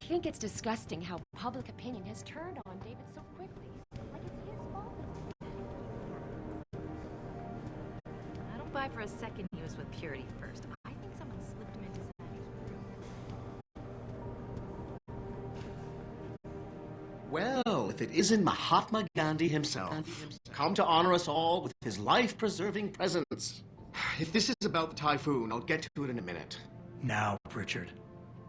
think it's disgusting how public opinion has turned on David so quickly. Like it's his fault. I don't buy for a second he was with Purity first. I think someone slipped him into Sandy's room. Well, if it isn't Mahatma Gandhi himself, come to honor us all with his life-preserving presence. If this is about the typhoon, I'll get to it in a minute. Now, Richard.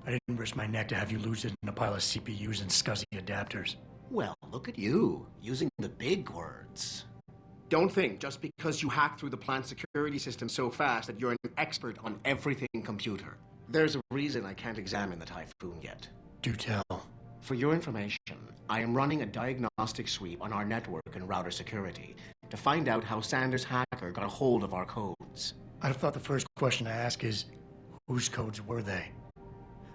I didn't risk my neck to have you lose it in a pile of CPUs and scuzzy adapters. Well, look at you, using the big words. Don't think just because you hacked through the plant security system so fast that you're an expert on everything computer. There's a reason I can't examine the typhoon yet. Do tell. For your information, I am running a diagnostic sweep on our network and router security to find out how Sanders' hacker got a hold of our codes. I'd have thought the first question to ask is, whose codes were they?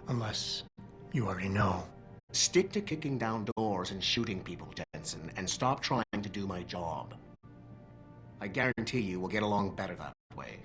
Unless you already know. Stick to kicking down doors and shooting people, Jensen, and stop trying to do my job. I guarantee you we'll get along better that way.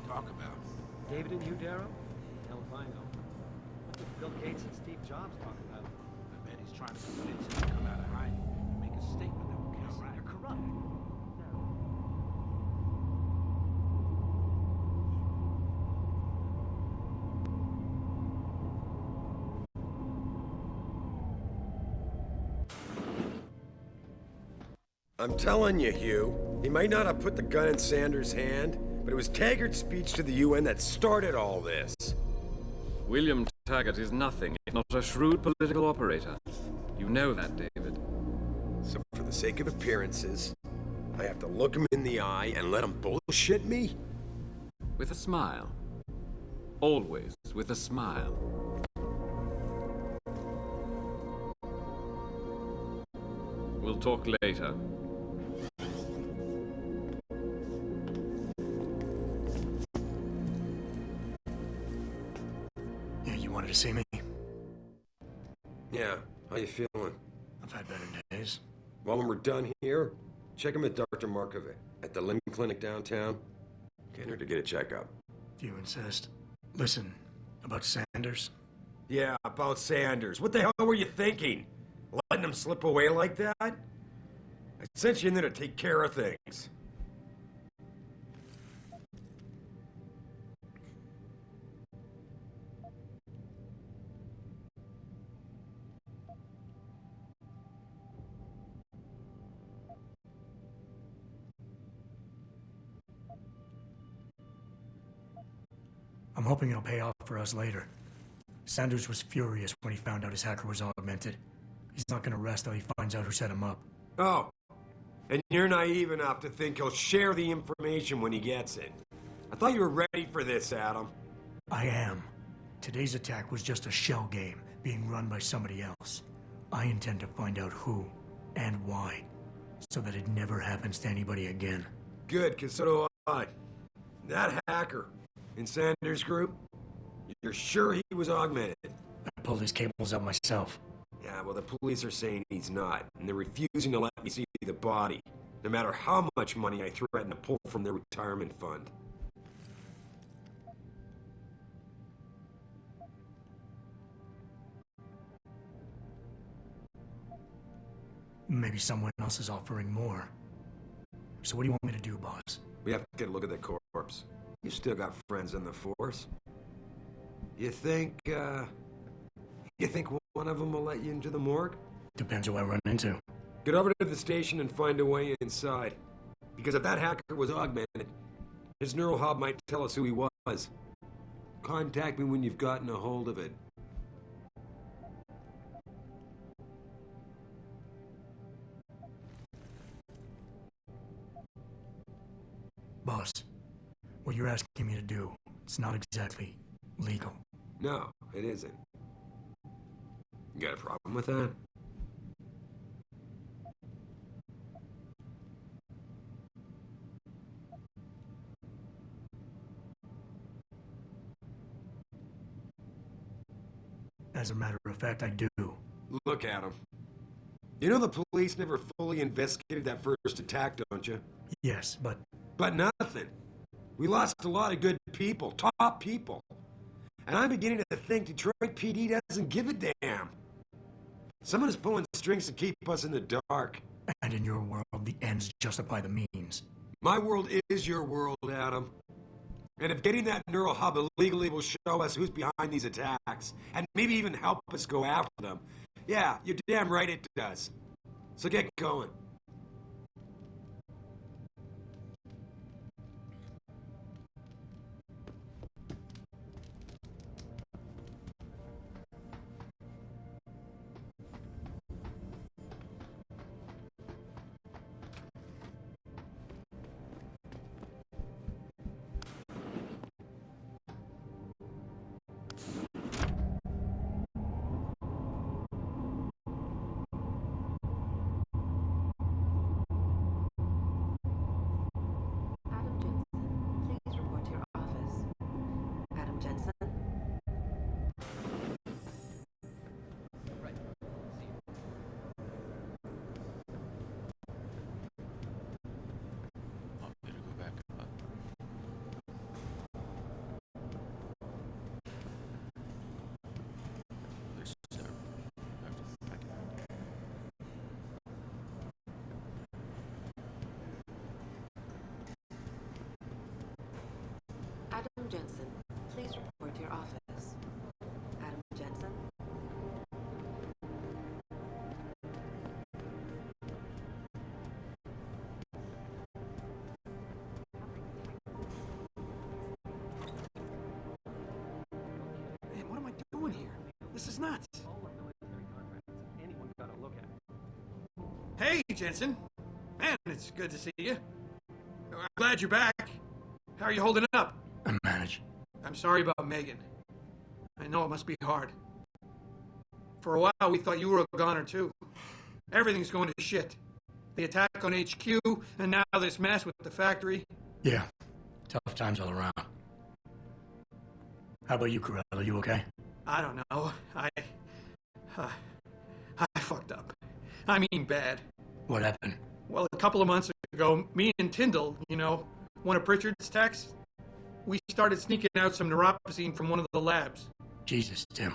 Talk about? David and you, Darrow? Hell if I know. What did Bill Gates and Steve Jobs talk about? I bet he's trying to convince him to come out of hiding and make a statement that will count. They're corrupt. I'm telling you, Hugh, he might not have put the gun in Sanders' hand, but it was Taggart's speech to the UN that started all this. William Taggart is nothing if not a shrewd political operator. You know that, David. So for the sake of appearances, I have to look him in the eye and let him bullshit me? With a smile. Always with a smile. We'll talk later. You wanted to see me? Yeah, how you feeling? I've had better days. Well, when we're done here, check him at Dr. Markovic at the limb clinic downtown. Get her to get a checkup. If you insist. Listen, about Sanders? Yeah, about Sanders. What the hell were you thinking? Letting him slip away like that? I sent you in there to take care of things. I'm hoping it'll pay off for us later. Sanders was furious when he found out his hacker was augmented. He's not gonna rest till he finds out who set him up. Oh, and you're naive enough to think he'll share the information when he gets it. I thought you were ready for this, Adam. I am. Today's attack was just a shell game being run by somebody else. I intend to find out who and why, so that it never happens to anybody again. Good, because so do I. That hacker in Sanders' group, you're sure he was augmented? I pulled his cables out myself. Yeah, well, the police are saying he's not, and they're refusing to let me see the body, no matter how much money I threaten to pull from their retirement fund. Maybe someone else is offering more. So what do you want me to do, boss? We have to get a look at the corpse. You still got friends in the force? You think one of them will let you into the morgue? Depends who I run into. Get over to the station and find a way inside. Because if that hacker was augmented, his neural hub might tell us who he was. Contact me when you've gotten a hold of it. Boss, what you're asking me to do, it's not exactly legal. No, it isn't. You got a problem with that? As a matter of fact, I do. Look at him. You know the police never fully investigated that first attack, don't you? Yes, but But nothing. We lost a lot of good people, top people. And I'm beginning to think Detroit PD doesn't give a damn. Someone is pulling strings to keep us in the dark. and in your world, the ends justify the means. My world is your world, Adam. And if getting that neural hub illegally will show us who's behind these attacks, and maybe even help us go after them, yeah, you're damn right it does. So get going. Adam Jensen, please report to your office. Adam Jensen? Want me to go back up? Yes, sir. Thank you. Adam Jensen, please report to your office. Adam Jensen? Man, what am I doing here? This is nuts. All of military contracts, anyone got a look at. Hey, Jensen. Man, it's good to see you. I'm glad you're back. How are you holding up? I manage. I'm sorry about Megan. I know it must be hard. For a while, we thought you were a goner, too. Everything's going to shit. The attack on HQ, and now this mess with the factory. Yeah, tough times all around. How about you, Corell? Are you okay? I don't know. I fucked up. I mean bad. What happened? Well, a couple of months ago, me and Tyndall, you know, one of Pritchard's techs, we started sneaking out some neuropozyne from one of the labs. Jesus, Tim.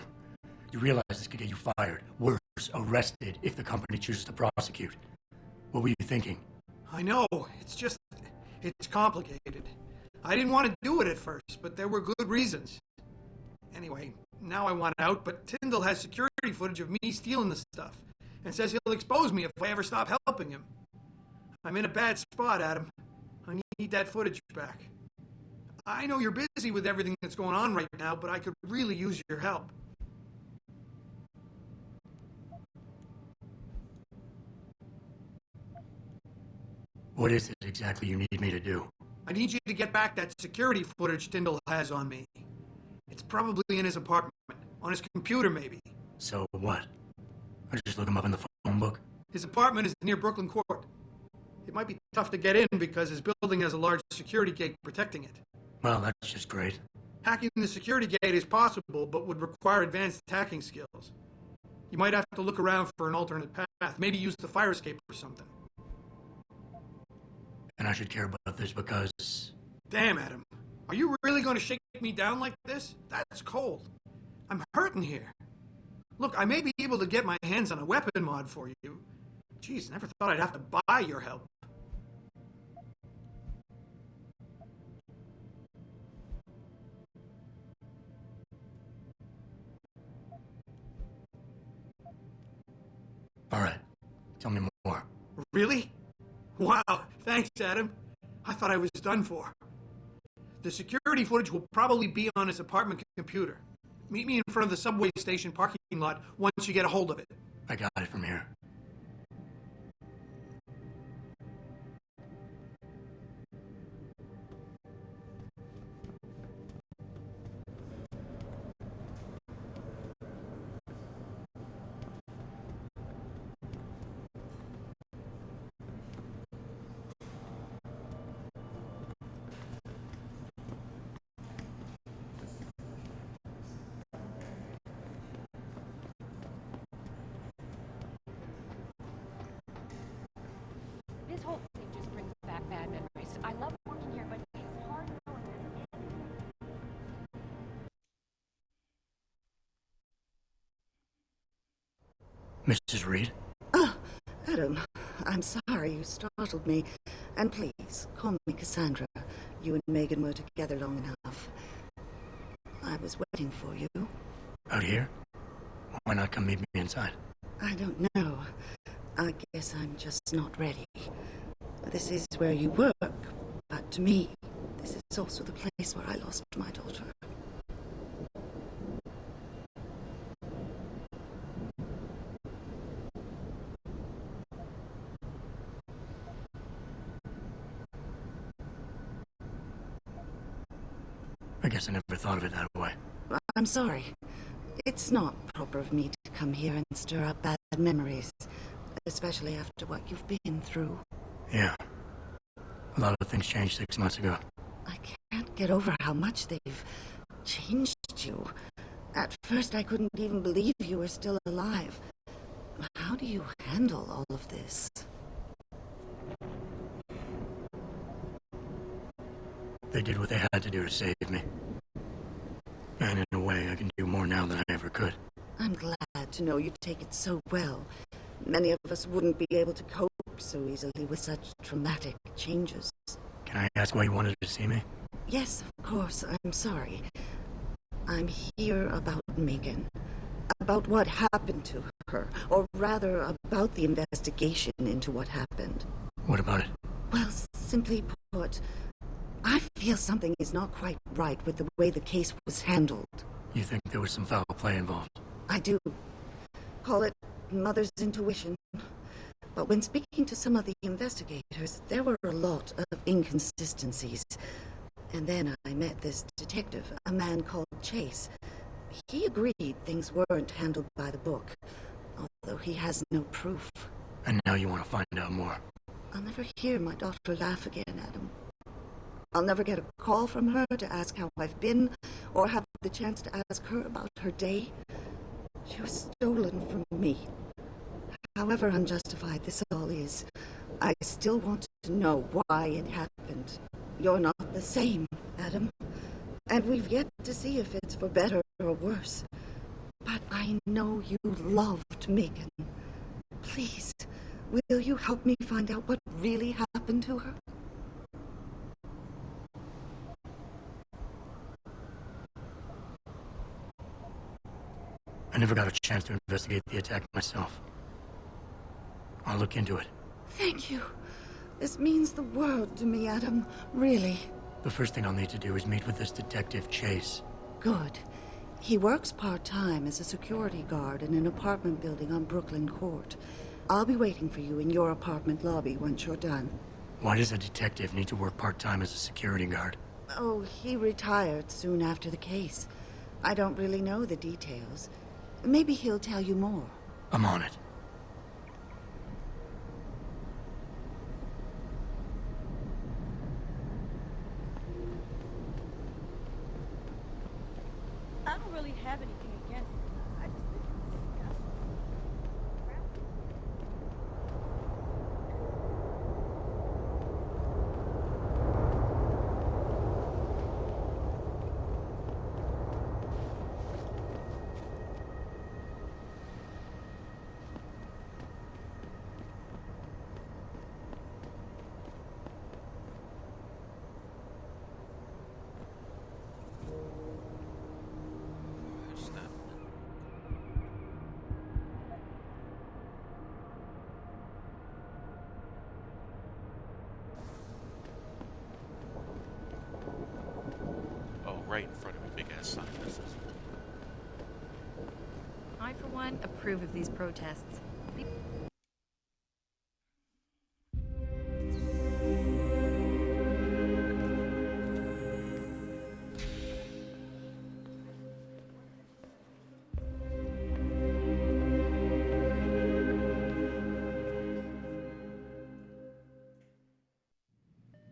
You realize this could get you fired, worse, arrested if the company chooses to prosecute. What were you thinking? I know, it's complicated. I didn't want to do it at first, but there were good reasons. Anyway, now I want out, but Tyndall has security footage of me stealing the stuff, and says he'll expose me if I ever stop helping him. I'm in a bad spot, Adam. I need that footage back. I know you're busy with everything that's going on right now, but I could really use your help. What is it exactly you need me to do? I need you to get back that security footage Tyndall has on me. It's probably in his apartment, on his computer maybe. So what? I just look him up in the phone book? His apartment is near Brooklyn Court. It might be tough to get in because his building has a large security gate protecting it. Well, that's just great. Hacking the security gate is possible, but would require advanced hacking skills. You might have to look around for an alternate path, maybe use the fire escape or something. And I should care about this because... Damn, Adam. Are you really going to shake me down like this? That's cold. I'm hurting here. Look, I may be able to get my hands on a weapon mod for you. Jeez, never thought I'd have to buy your help. All right. Tell me more. Really? Wow, thanks, Adam. I thought I was done for. The security footage will probably be on his apartment computer. Meet me in front of the subway station parking lot once you get a hold of it. I got it from here. This whole thing just brings back bad memories. I love working here, but it's hard knowing that. Mrs. Reed? Oh, Adam, I'm sorry you startled me. And please, call me Cassandra. You and Megan were together long enough. I was waiting for you. Out here? Why not come meet me inside? I don't know. I guess I'm just not ready. This is where you work, but to me, this is also the place where I lost my daughter. I guess I never thought of it that way. I'm sorry. It's not proper of me to come here and stir up bad memories, especially after what you've been through. Yeah. A lot of things changed 6 months ago. I can't get over how much they've changed you. At first, I couldn't even believe you were still alive. How do you handle all of this? They did what they had to do to save me. And in a way, I can do more now than I ever could. I'm glad to know you take it so well. Many of us wouldn't be able to cope so easily with such traumatic changes. Can I ask why you wanted to see me? Yes, of course. I'm sorry. I'm here about Megan. About what happened to her. Or rather, about the investigation into what happened. What about it? Well, simply put, I feel something is not quite right with the way the case was handled. You think there was some foul play involved? I do. Call it mother's intuition. But when speaking to some of the investigators, there were a lot of inconsistencies. And then I met this detective, a man called Chase. He agreed things weren't handled by the book, although he has no proof. And now you want to find out more? I'll never hear my daughter laugh again, Adam. I'll never get a call from her to ask how I've been, or have the chance to ask her about her day. She was stolen from me. However unjustified this all is, I still want to know why it happened. You're not the same, Adam. And we've yet to see if it's for better or worse. But I know you loved Megan. Please, will you help me find out what really happened to her? I never got a chance to investigate the attack myself. I'll look into it. Thank you. This means the world to me, Adam. Really. The first thing I'll need to do is meet with this detective, Chase. Good. He works part-time as a security guard in an apartment building on Brooklyn Court. I'll be waiting for you in your apartment lobby once you're done. Why does a detective need to work part-time as a security guard? Oh, he retired soon after the case. I don't really know the details. Maybe he'll tell you more. I'm on it. I don't really have anything against it. I just think it's disgusting. right in front of a big-ass sign that says it. I, for one, approve of these protests.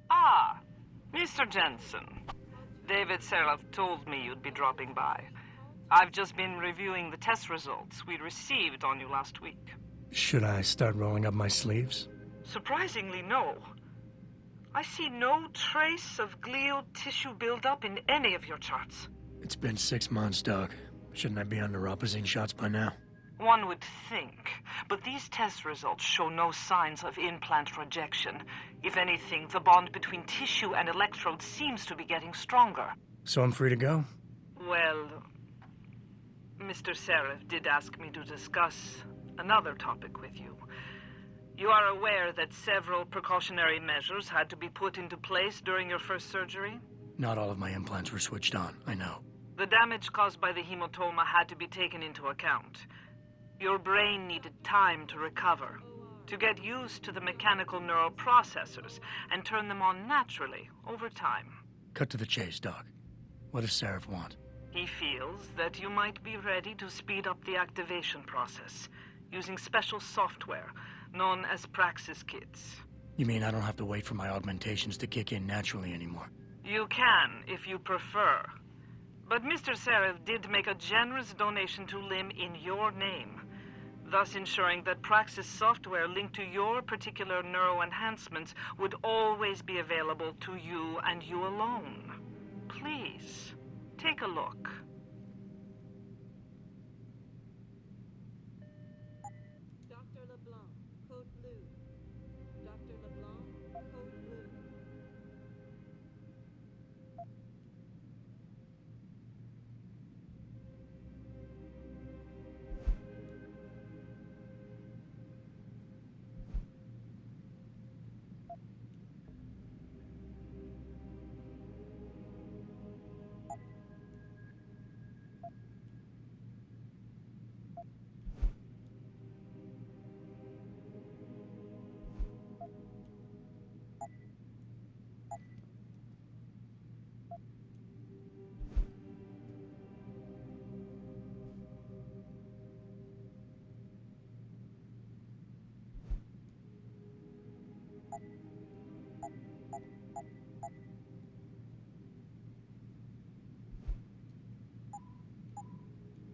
Ah, Mr. Jensen. David Seraph told me you'd be dropping by. I've just been reviewing the test results we received on you last week. Should I start rolling up my sleeves? Surprisingly, no. I see no trace of glial tissue buildup in any of your charts. It's been 6 months, Doc. Shouldn't I be on neuropozyne shots by now? One would think, but these test results show no signs of implant rejection. If anything, the bond between tissue and electrodes seems to be getting stronger. So I'm free to go? Well, Mr. Seraph did ask me to discuss another topic with you. You are aware that several precautionary measures had to be put into place during your first surgery? Not all of my implants were switched on, I know. The damage caused by the hematoma had to be taken into account. Your brain needed time to recover, to get used to the mechanical neural processors and turn them on naturally over time. Cut to the chase, Doc. What does Seraph want? He feels that you might be ready to speed up the activation process using special software known as Praxis kits. You mean I don't have to wait for my augmentations to kick in naturally anymore? You can, if you prefer. But Mr. Seraph did make a generous donation to LIM in your name, thus ensuring that Praxis software linked to your particular neuroenhancements would always be available to you and you alone. Please, take a look. Dr. LeBlanc, code blue. Dr. LeBlanc, code blue.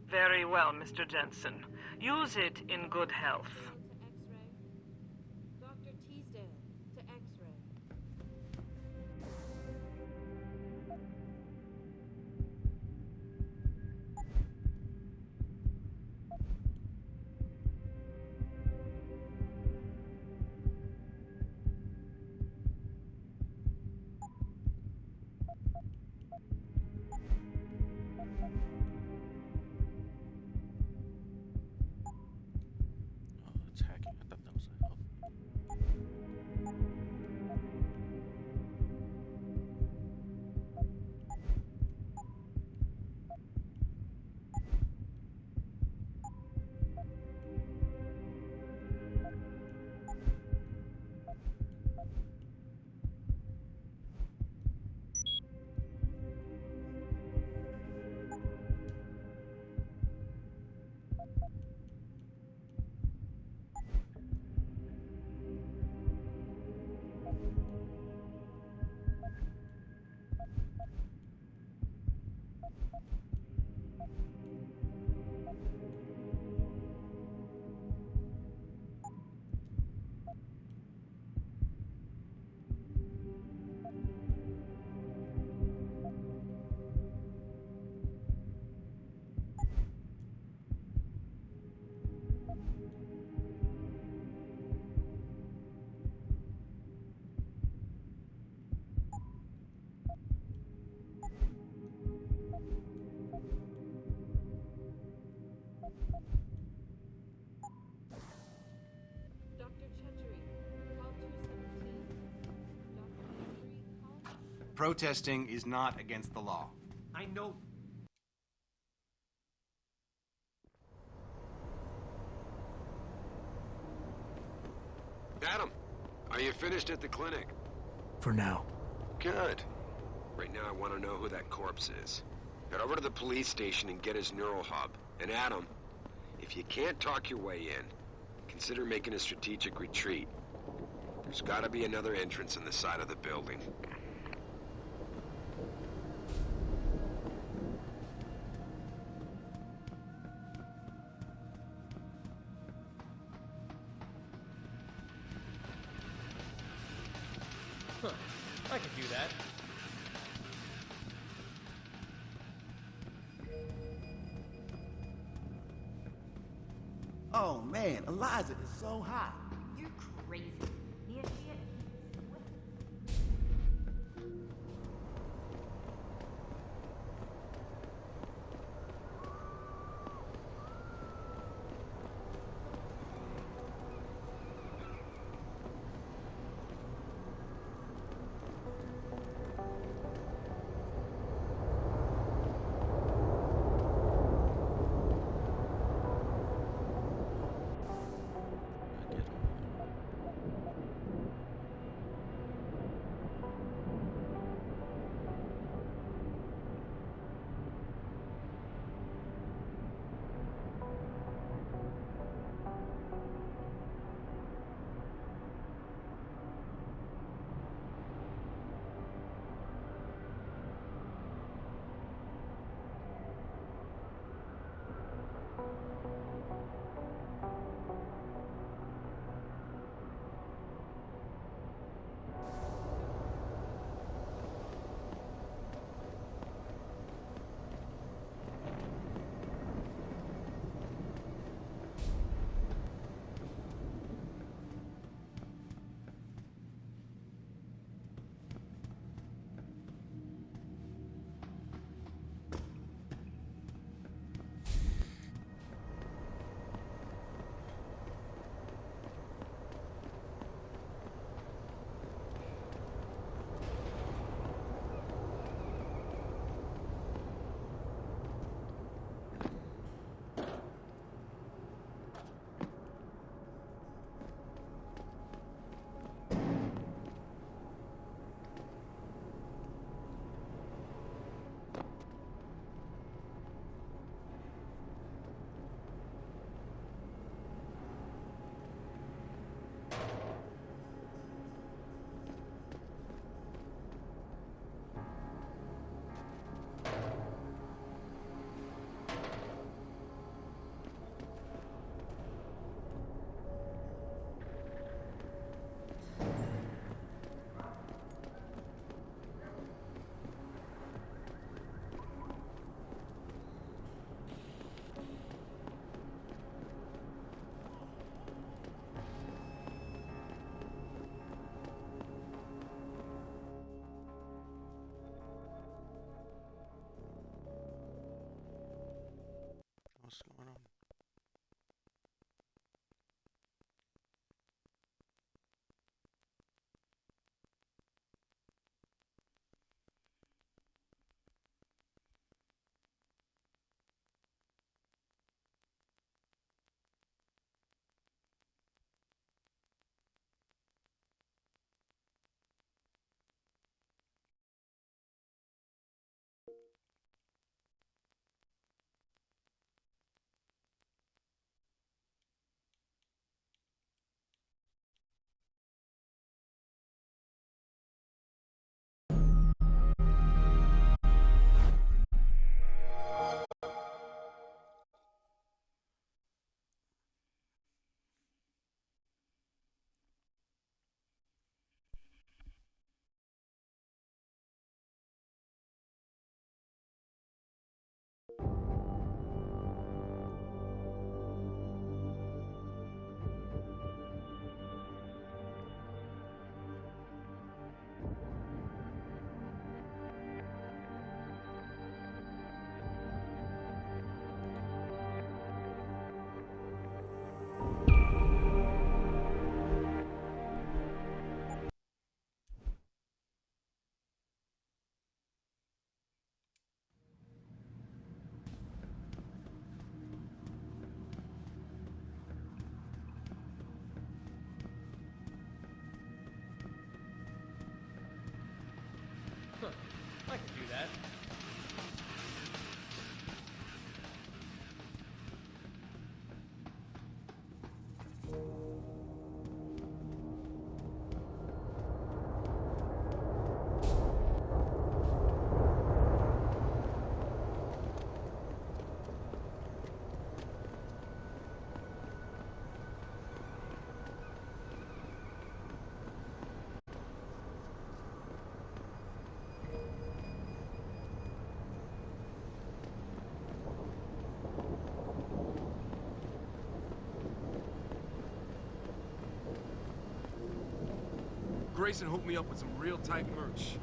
Very well, Mr. Jensen. Use it in good health. To X-ray. Dr. Teasdale, to X-ray. Oh, it's hacking. I thought that was a help. Protesting is not against the law. I know. Adam, are you finished at the clinic? For now. Good. Right now I want to know who that corpse is. Head over to the police station and get his neural hub. And Adam, if you can't talk your way in, consider making a strategic retreat. There's gotta be another entrance in the side of the building. Huh. I could do that. Oh man, Eliza is so hot. You're crazy. Nia, that. Grayson hooked me up with some real tight merch.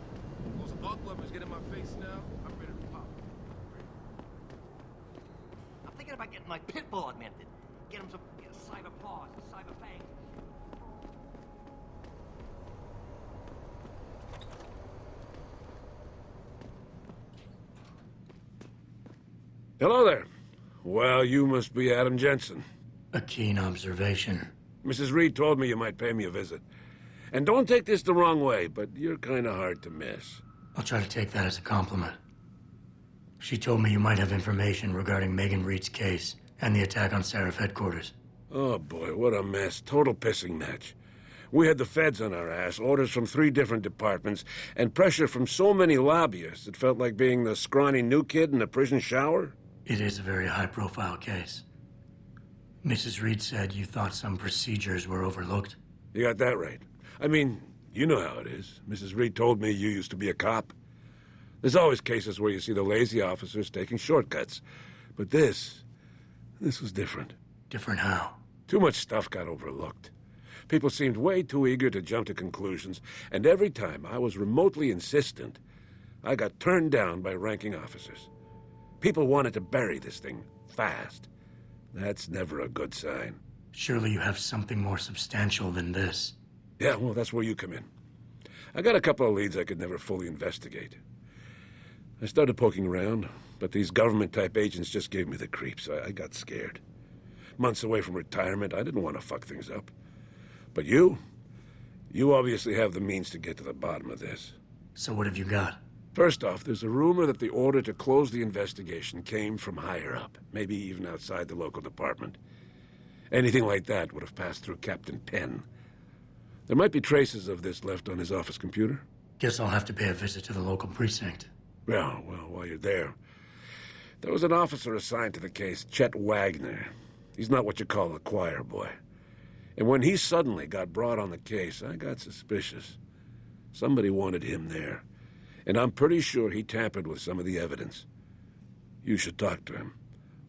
Those ug lovers get in my face now, I'm ready to pop. I'm thinking about getting my pit bull augmented. Get him some cyber paws, cyber fangs. Hello there. Well, you must be Adam Jensen. A keen observation. Mrs. Reed told me you might pay me a visit. And don't take this the wrong way, but you're kind of hard to miss. I'll try to take that as a compliment. She told me you might have information regarding Megan Reed's case and the attack on Seraph headquarters. Oh boy, what a mess. Total pissing match. We had the feds on our ass, orders from 3 different departments, and pressure from so many lobbyists it felt like being the scrawny new kid in a prison shower. It is a very high-profile case. Mrs. Reed said you thought some procedures were overlooked. You got that right. I mean, you know how it is. Mrs. Reed told me you used to be a cop. There's always cases where you see the lazy officers taking shortcuts. But this was different. Different how? Too much stuff got overlooked. People seemed way too eager to jump to conclusions, and every time I was remotely insistent, I got turned down by ranking officers. People wanted to bury this thing fast. That's never a good sign. Surely you have something more substantial than this. Yeah, well, that's where you come in. I got a couple of leads I could never fully investigate. I started poking around, but these government-type agents just gave me the creeps. I got scared. Months away from retirement, I didn't want to fuck things up. But you obviously have the means to get to the bottom of this. So what have you got? First off, there's a rumor that the order to close the investigation came from higher up, maybe even outside the local department. Anything like that would have passed through Captain Penn. There might be traces of this left on his office computer. Guess I'll have to pay a visit to the local precinct. Well, while you're there was an officer assigned to the case, Chet Wagner. He's not what you call a choir boy. And when he suddenly got brought on the case, I got suspicious. Somebody wanted him there. And I'm pretty sure he tampered with some of the evidence. You should talk to him.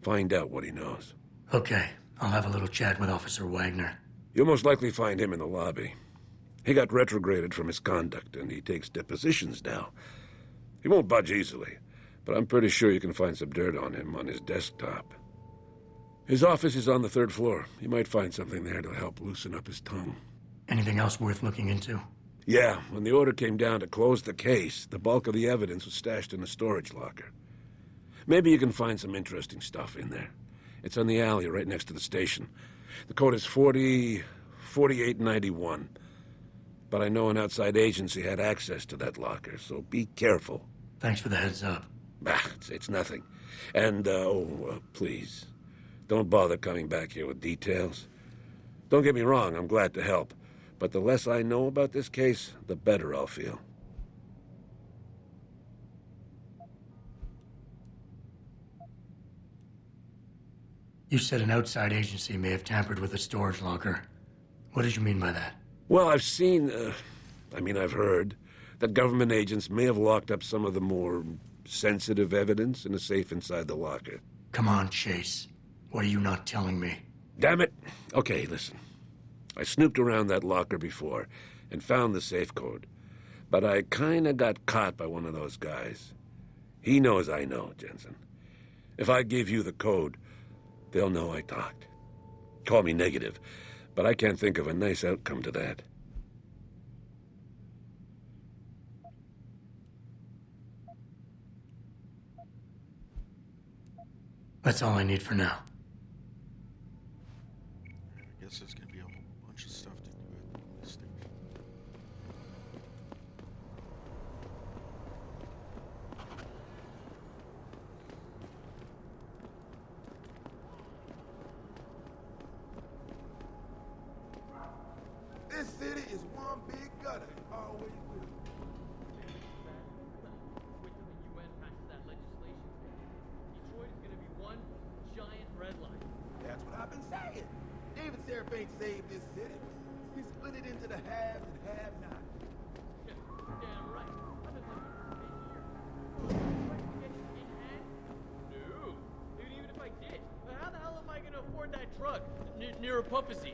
Find out what he knows. Okay, I'll have a little chat with Officer Wagner. You'll most likely find him in the lobby. He got retrograded from his conduct, and he takes depositions now. He won't budge easily, but I'm pretty sure you can find some dirt on him on his desktop. His office is on the 3rd floor. You might find something there to help loosen up his tongue. Anything else worth looking into? Yeah, when the order came down to close the case, the bulk of the evidence was stashed in a storage locker. Maybe you can find some interesting stuff in there. It's on the alley right next to the station. The code is 4891. But I know an outside agency had access to that locker, so be careful. Thanks for the heads up. It's nothing. And, please, don't bother coming back here with details. Don't get me wrong, I'm glad to help. But the less I know about this case, the better I'll feel. You said an outside agency may have tampered with a storage locker. What did you mean by that? Well, I've heard that government agents may have locked up some of the more sensitive evidence in a safe inside the locker. Come on, Chase. What are you not telling me? Damn it. Okay, listen. I snooped around that locker before and found the safe code. But I kinda got caught by one of those guys. He knows I know, Jensen. If I give you the code, they'll know I talked. Call me negative, but I can't think of a nice outcome to that. That's all I need for now. I guess there's gonna be a whole bunch of stuff to do at the police station. city is one big gutter. It always will. Wait till the UN passes that legislation. Detroit is gonna be one giant red line. That's what I've been saying. David Seraph ain't saved this city. He split it into the haves and have-nots. Damn right. I've been living for 8 years. Right to get in hand? No. Dude, even if I did, how the hell am I gonna afford that truck? Neuropophacy.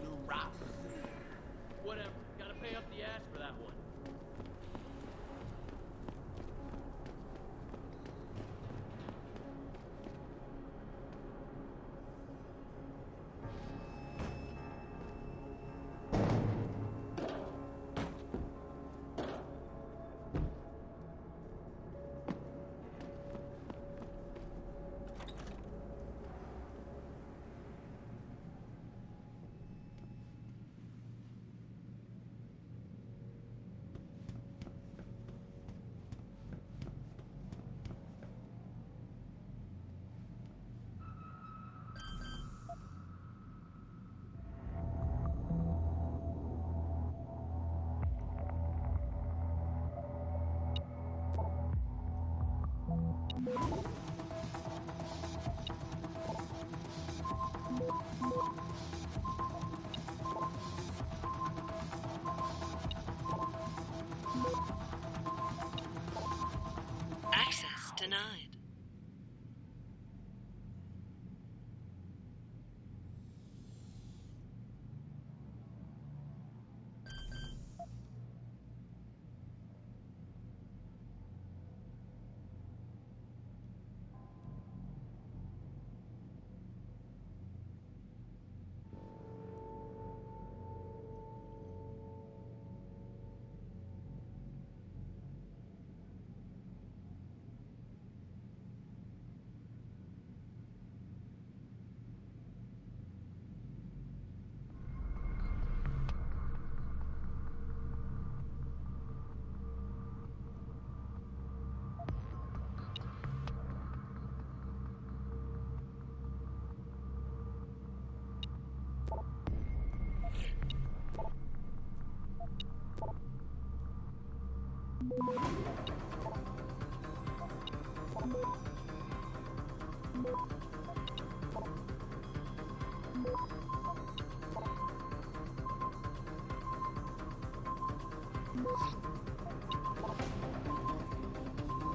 Neurophacy. Whatever. Gotta pay up the ass for that one. Access denied.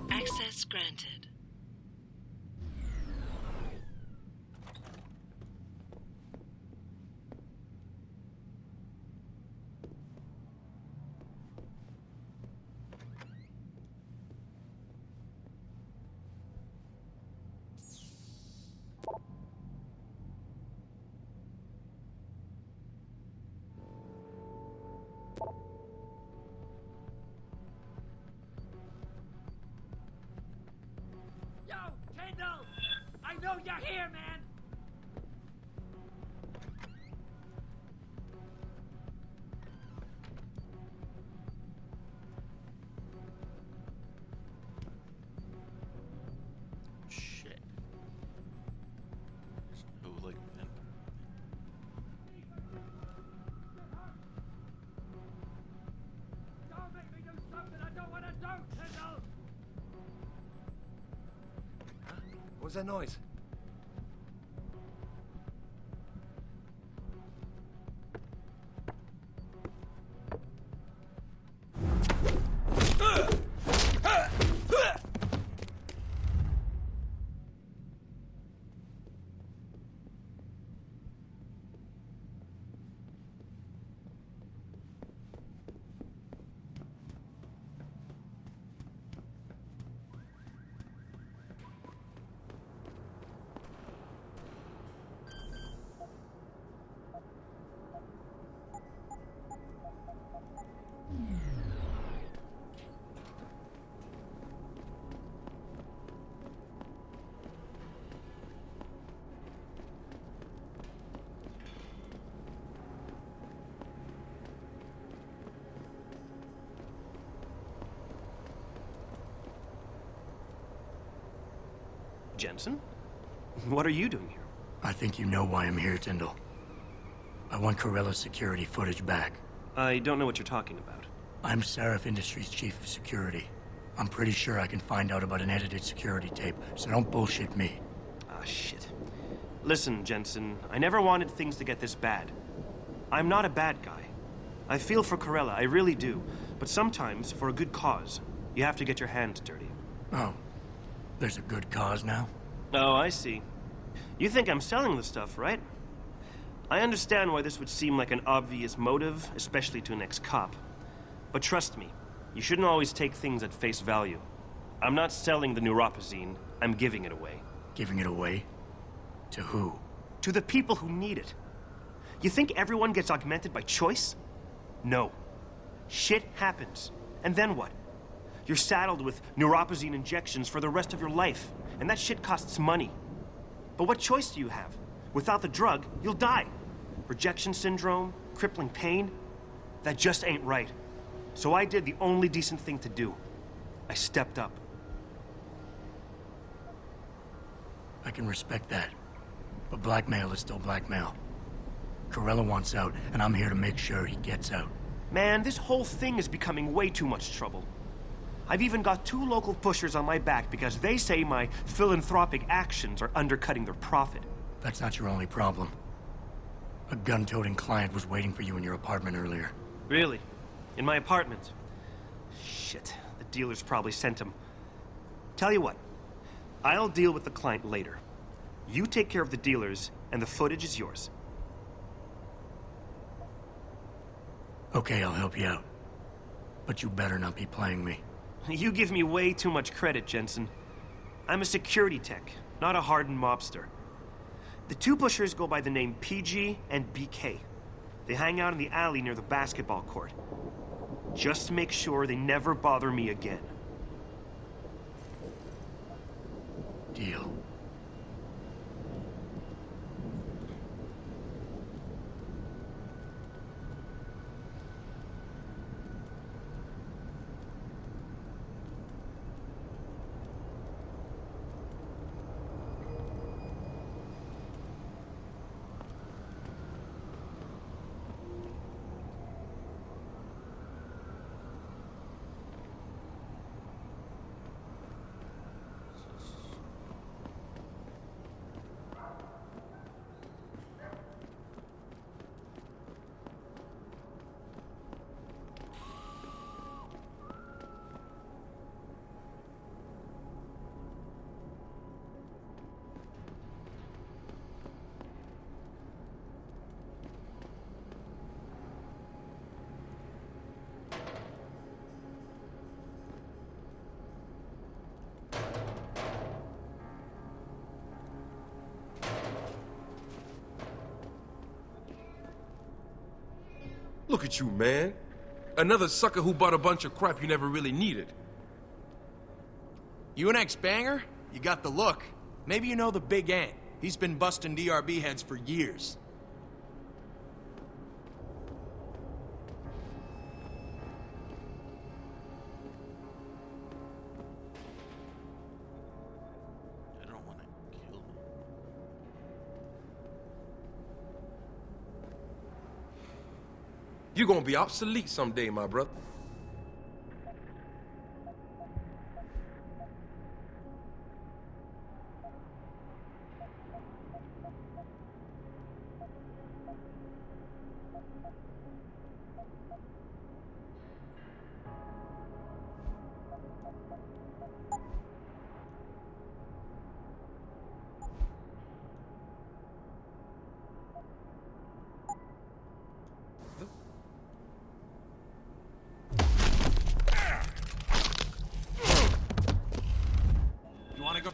Access granted. Yo, Kendall! I know you're here, man! Shit. There's no, like, man. Don't make me do something I don't want to do, Kendall! What was that noise? Jensen? What are you doing here? I think you know why I'm here, Tyndall. I want Corella's security footage back. I don't know what you're talking about. I'm Seraph Industries' chief of security. I'm pretty sure I can find out about an edited security tape, so don't bullshit me. Ah, shit. Listen, Jensen, I never wanted things to get this bad. I'm not a bad guy. I feel for Corella, I really do. But sometimes, for a good cause, you have to get your hands dirty. Oh, there's a good cause now? Oh, I see. You think I'm selling the stuff, right? I understand why this would seem like an obvious motive, especially to an ex-cop. But trust me, you shouldn't always take things at face value. I'm not selling the neuropazine, I'm giving it away. Giving it away? To who? To the people who need it. You think everyone gets augmented by choice? No. Shit happens. And then what? You're saddled with neuropazine injections for the rest of your life, and that shit costs money. But what choice do you have? Without the drug, you'll die. Rejection syndrome, crippling pain. That just ain't right. So I did the only decent thing to do. I stepped up. I can respect that. But blackmail is still blackmail. Corella wants out, and I'm here to make sure he gets out. Man, this whole thing is becoming way too much trouble. I've even got 2 local pushers on my back because they say my philanthropic actions are undercutting their profit. That's not your only problem. A gun-toting client was waiting for you in your apartment earlier. Really? In my apartment? Shit, the dealers probably sent him. Tell you what, I'll deal with the client later. You take care of the dealers, and the footage is yours. Okay, I'll help you out. But you better not be playing me. You give me way too much credit, Jensen. I'm a security tech, not a hardened mobster. The 2 pushers go by the name PG and BK. They hang out in the alley near the basketball court. Just make sure they never bother me again. Deal. Look at you, man. Another sucker who bought a bunch of crap you never really needed. You an ex-banger? You got the look. Maybe you know the Big Ant. He's been busting DRB heads for years. I don't want to kill me. You're gonna be obsolete someday, my brother. You wanna go?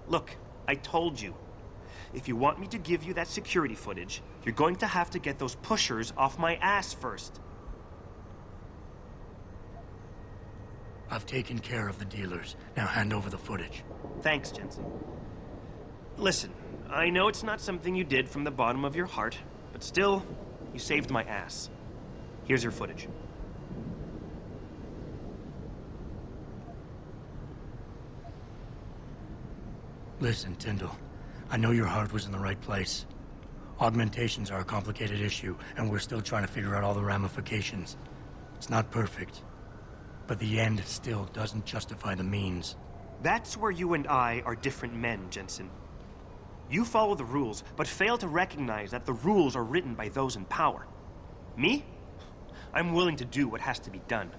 Look, I told you. if you want me to give you that security footage, you're going to have to get those pushers off my ass first. I've taken care of the dealers. Now hand over the footage. Thanks, Jensen. Listen, I know it's not something you did from the bottom of your heart, but still, you saved my ass. Here's your footage. Listen, Tyndall. I know your heart was in the right place. Augmentations are a complicated issue, and we're still trying to figure out all the ramifications. It's not perfect, but the end still doesn't justify the means. That's where you and I are different men, Jensen. You follow the rules, but fail to recognize that the rules are written by those in power. Me? I'm willing to do what has to be done.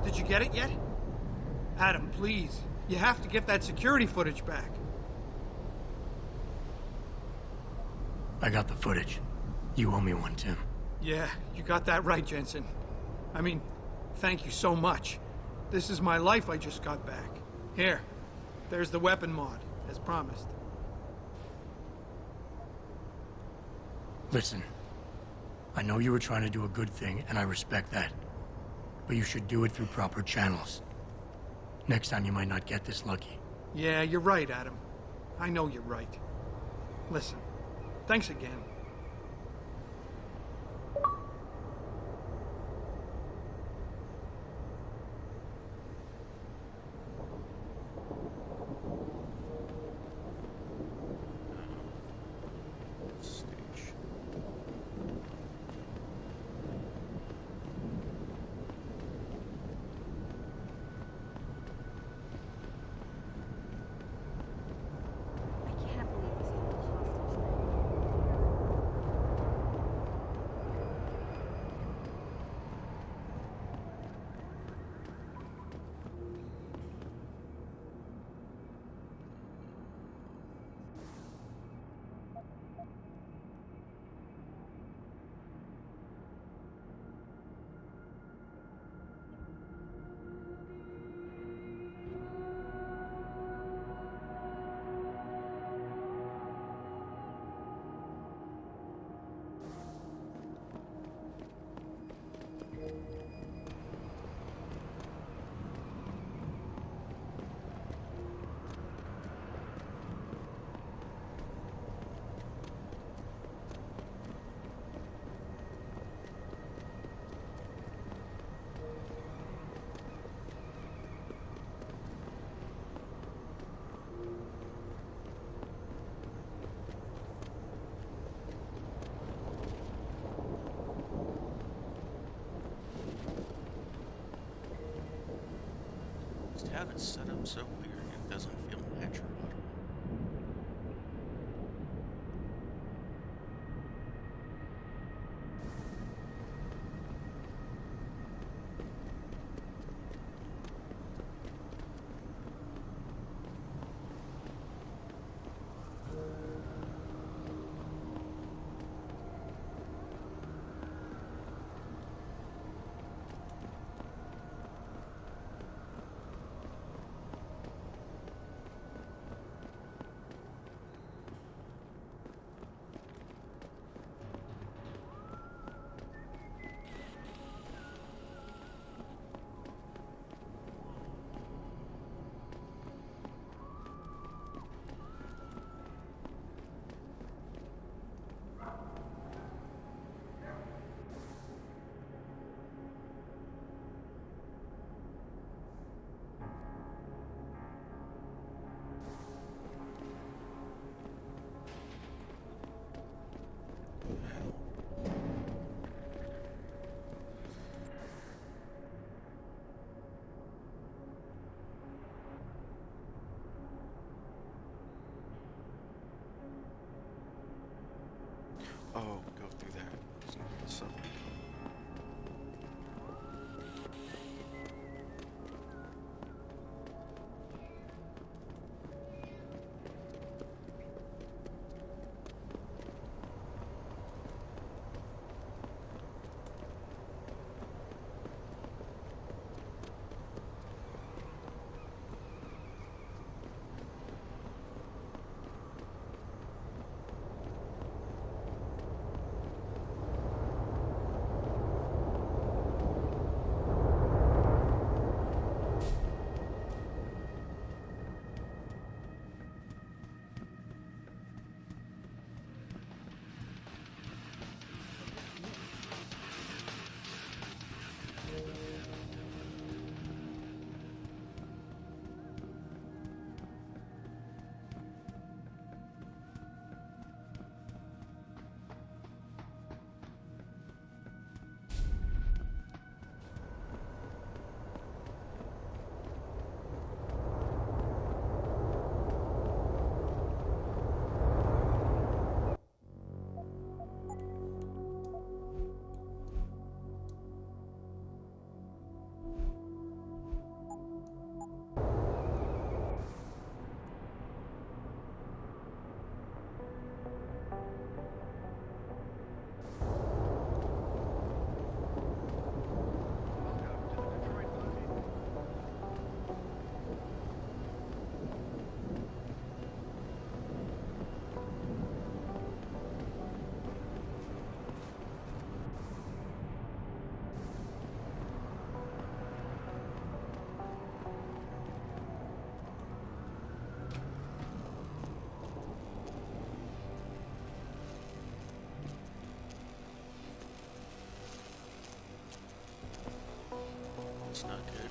Did you get it yet? Adam, please. You have to get that security footage back. I got the footage. You owe me one, Tim. Yeah, you got that right, Jensen. I mean, thank you so much. This is my life I just got back. Here, there's the weapon mod, as promised. Listen, I know you were trying to do a good thing, and I respect that. But you should do it through proper channels. Next time you might not get this lucky. Yeah, you're right, Adam. I know you're right. Listen, thanks again. This town is set up so weird, it doesn't feel natural at all. Oh, go through that. Subway. It's not good.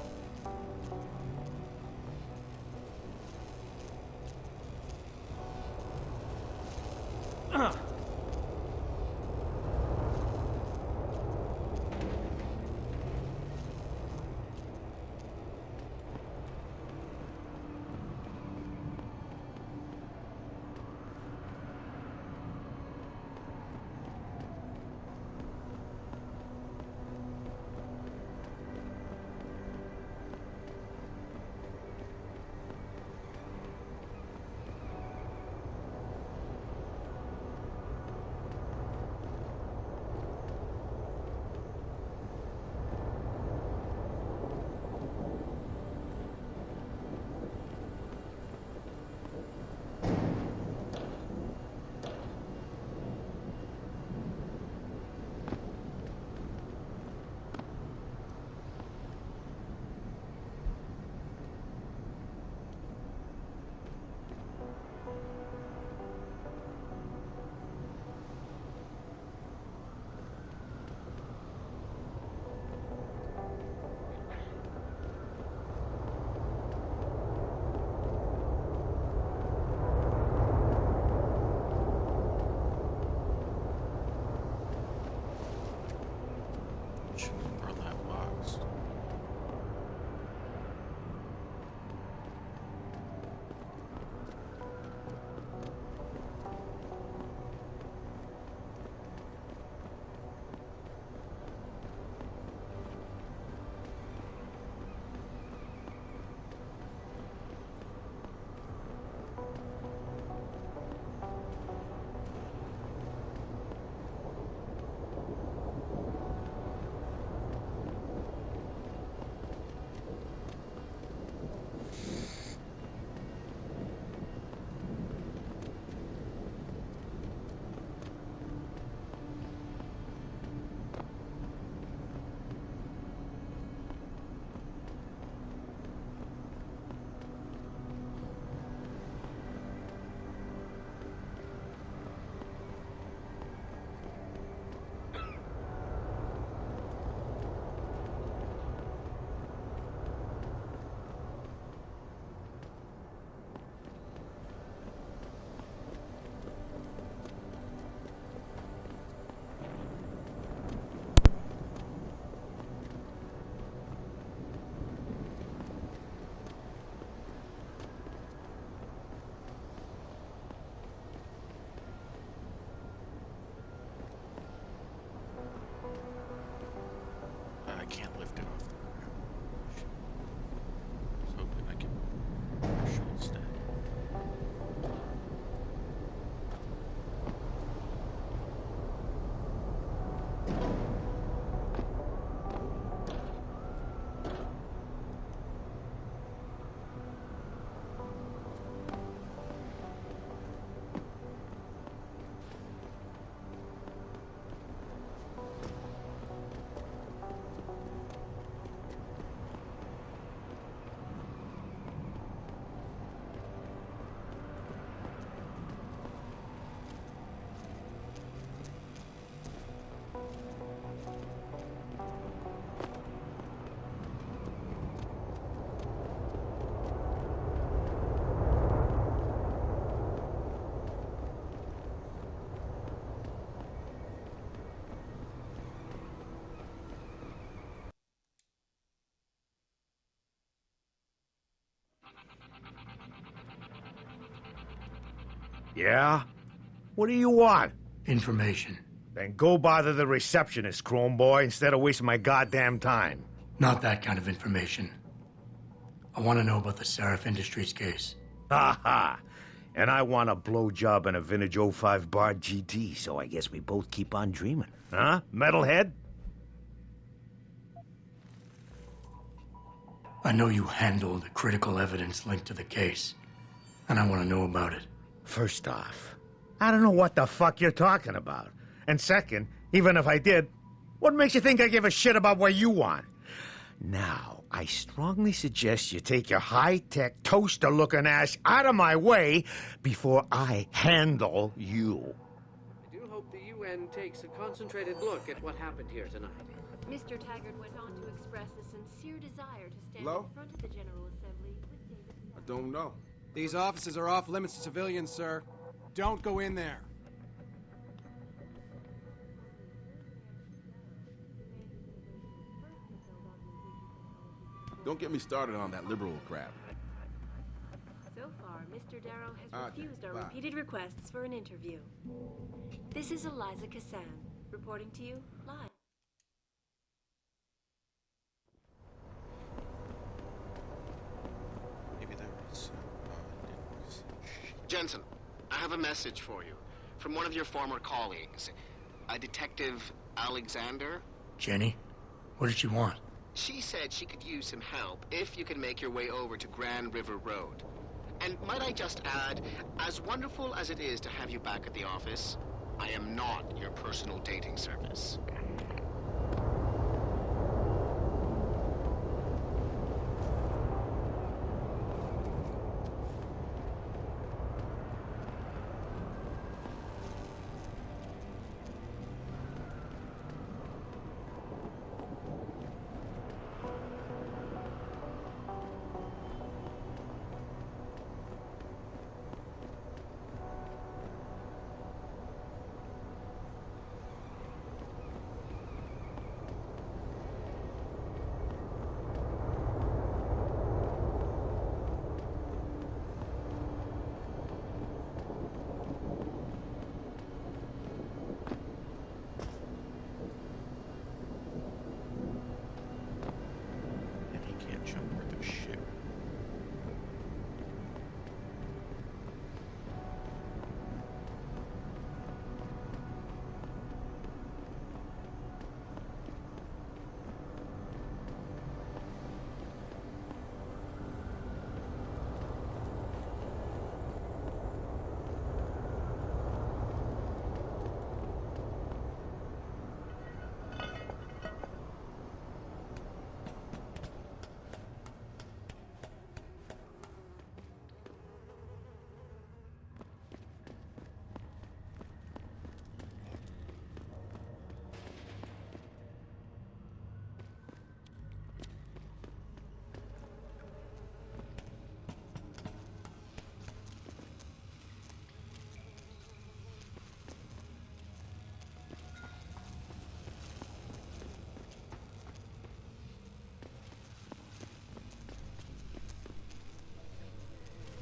Yeah? What do you want? Information. Then go bother the receptionist, Chrome Boy, instead of wasting my goddamn time. Not that kind of information. I want to know about the Seraph Industries case. Ha ha! And I want a blowjob in a vintage '05 Bard GT, so I guess we both keep on dreaming. Huh, metalhead? I know you handled critical evidence linked to the case, and I want to know about it. First off, I don't know what the fuck you're talking about. And second, even if I did, what makes you think I give a shit about what you want? Now, I strongly suggest you take your high-tech, toaster-looking ass out of my way before I handle you. I do hope the UN takes a concentrated look at what happened here tonight. Mr. Taggart went on to express a sincere desire to stand Hello? in front of the General Assembly with David. I don't know. These offices are off limits to civilians, sir. Don't go in there. Don't get me started on that liberal crap. So far, Mr. Darrow has Okay, refused our bye. repeated requests for an interview. This is Eliza Cassan, reporting to you live. Maybe that was. Jensen, I have a message for you from one of your former colleagues, a Detective Alexander. Jenny? What did she want? She said she could use some help if you can make your way over to Grand River Road. And might I just add, as wonderful as it is to have you back at the office, I am not your personal dating service. And he can't jump worth a shit.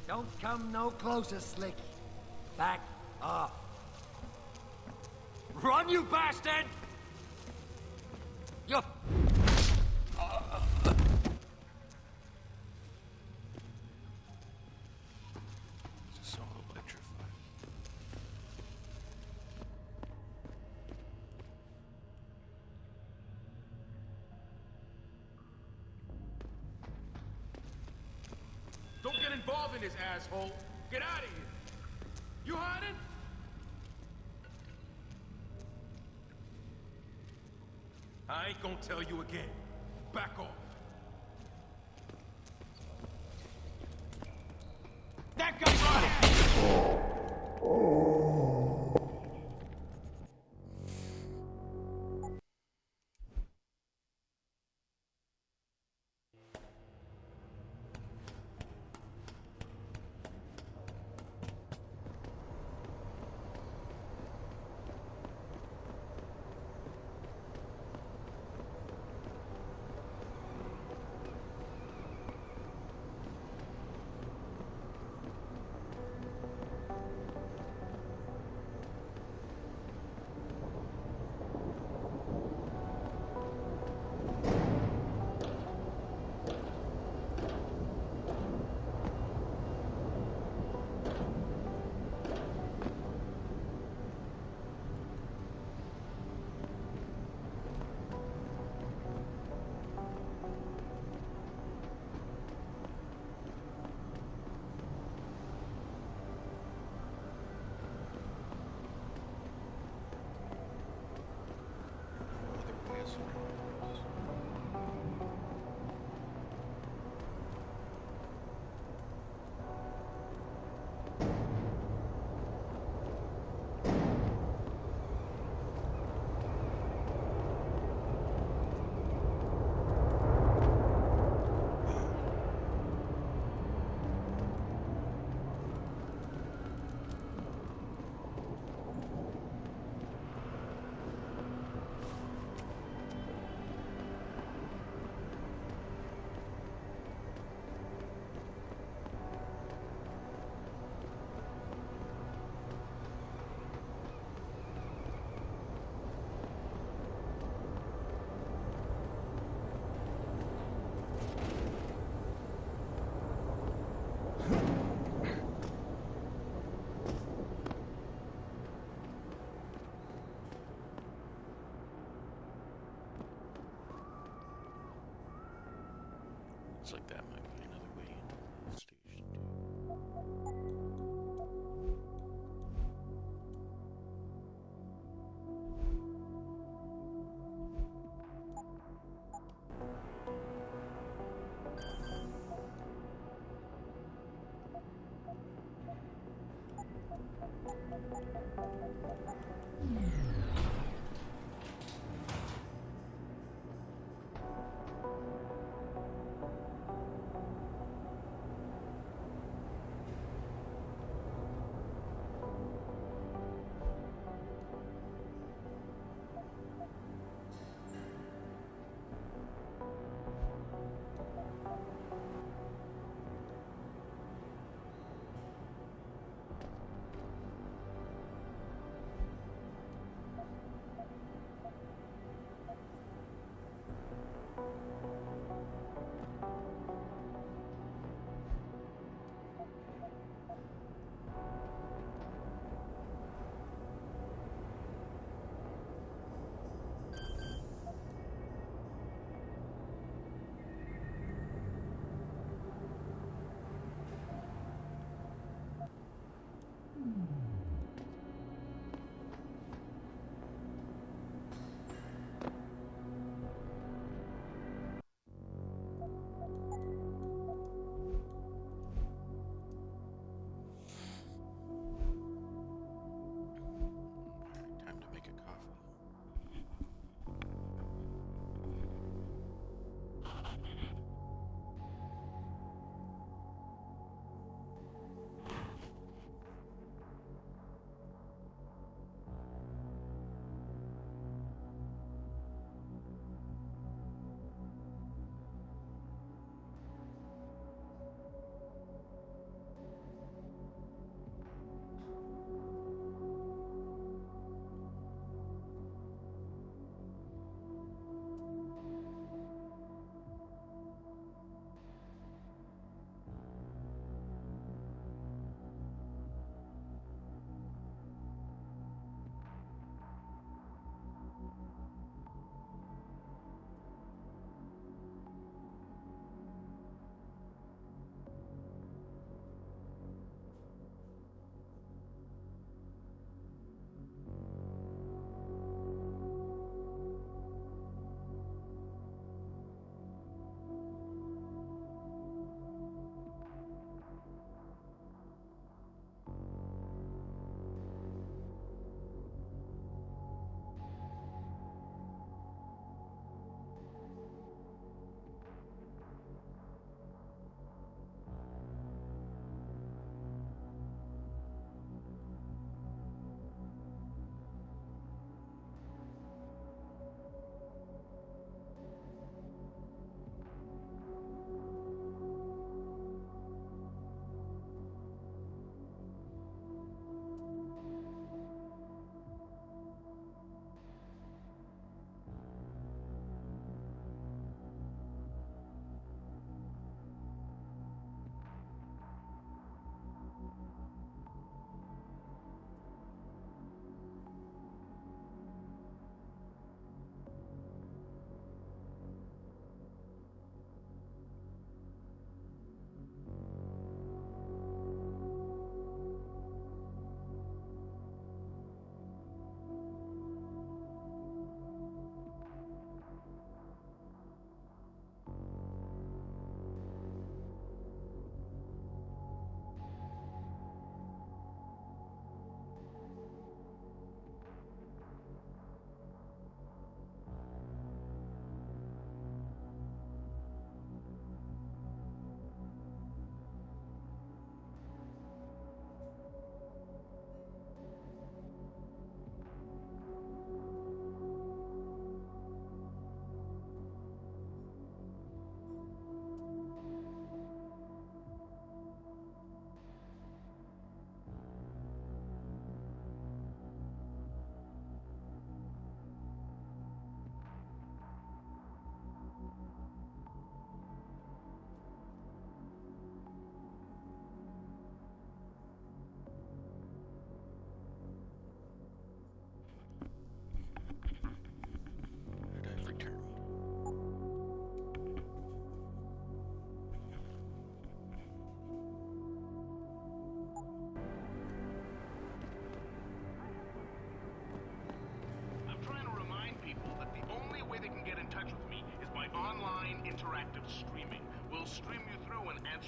Don't come no closer, Slick. Back off. Run, you bastard! You... So electrified. Don't get involved in this, asshole. Get out of here. You hiding? I ain't gonna tell you again. Back off. That guy's on it! Looks like that might be another way into Station 2.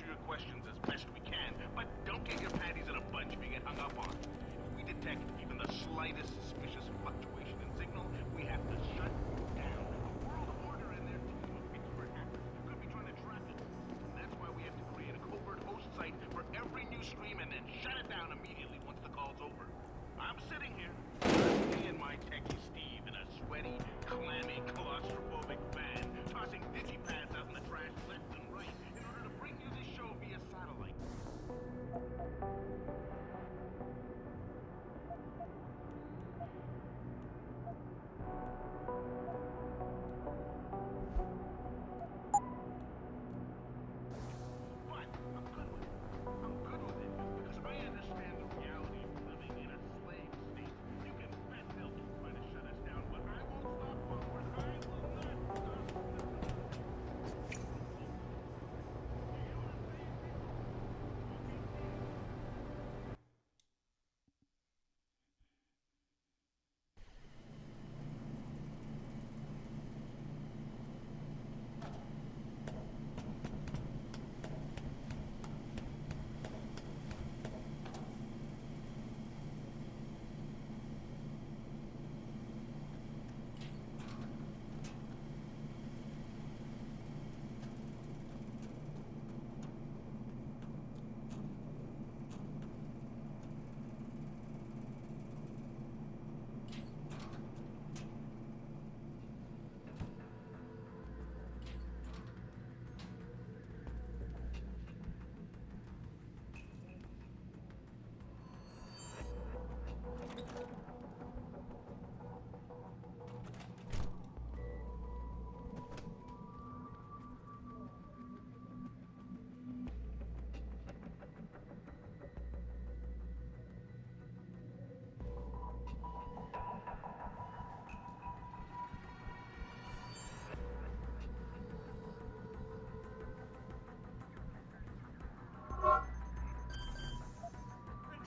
your questions as best we can, but don't get your panties in a bunch if you get hung up on. If we detect even the slightest suspicious fluctuation in signal, we have to shut you down. A world order in there team of expert hackers could be trying to track it. And that's why we have to create a covert host site for every new stream and then shut it down immediately once the call's over. I'm sitting here, me and my techie Steve in a sweaty, clammy, claustrophobic van, tossing digipads out in the trash left and right in order to bring you this show via satellite. But I'm good with it. I'm good with it because I understand the reality of living in a slave state. You can bet they'll keep trying to shut us down, but I won't stop forward. I will not stop.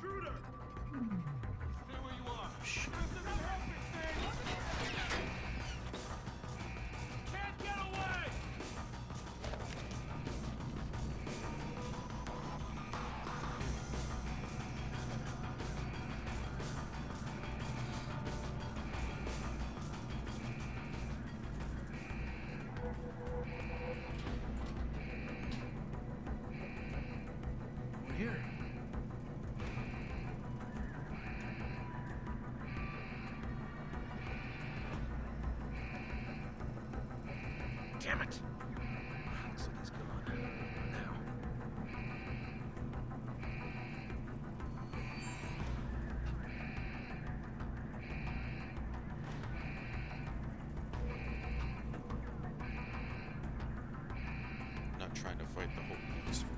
Intruder! Stay where you are. This isn't helping things! Can't get away! We're here. Damn it. Looks like he's gone. Now. Not trying to fight the whole police force.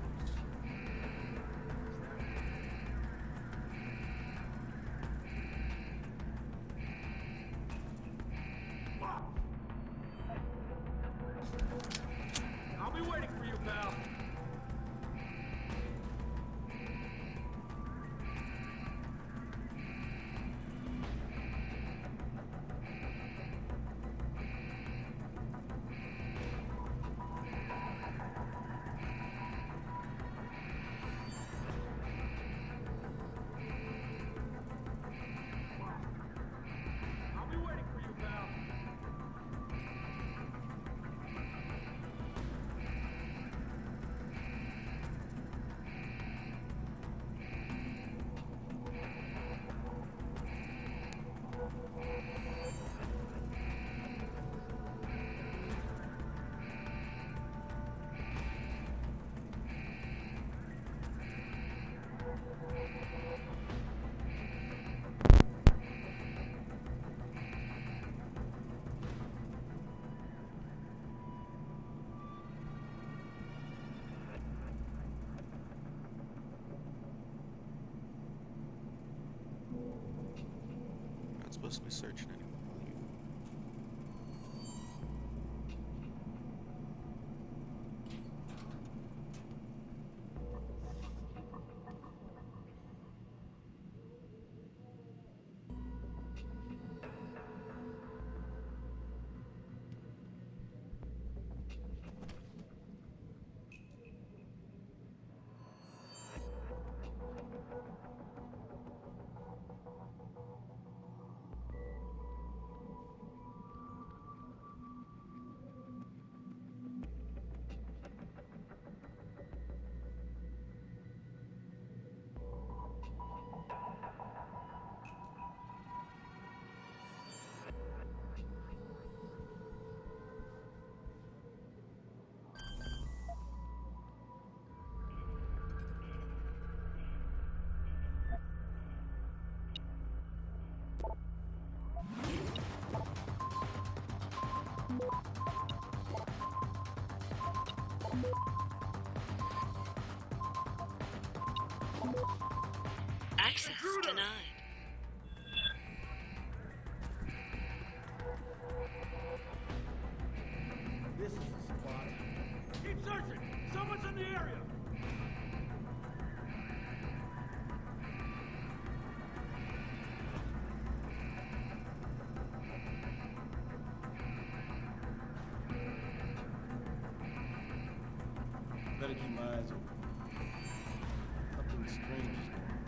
I'll be waiting for you, pal. I'll be waiting for you, pal. Not supposed to be searching anymore. Access denied. This is the spot. Keep searching! Someone's in the area! Better keep my eyes open. Something strange is going on.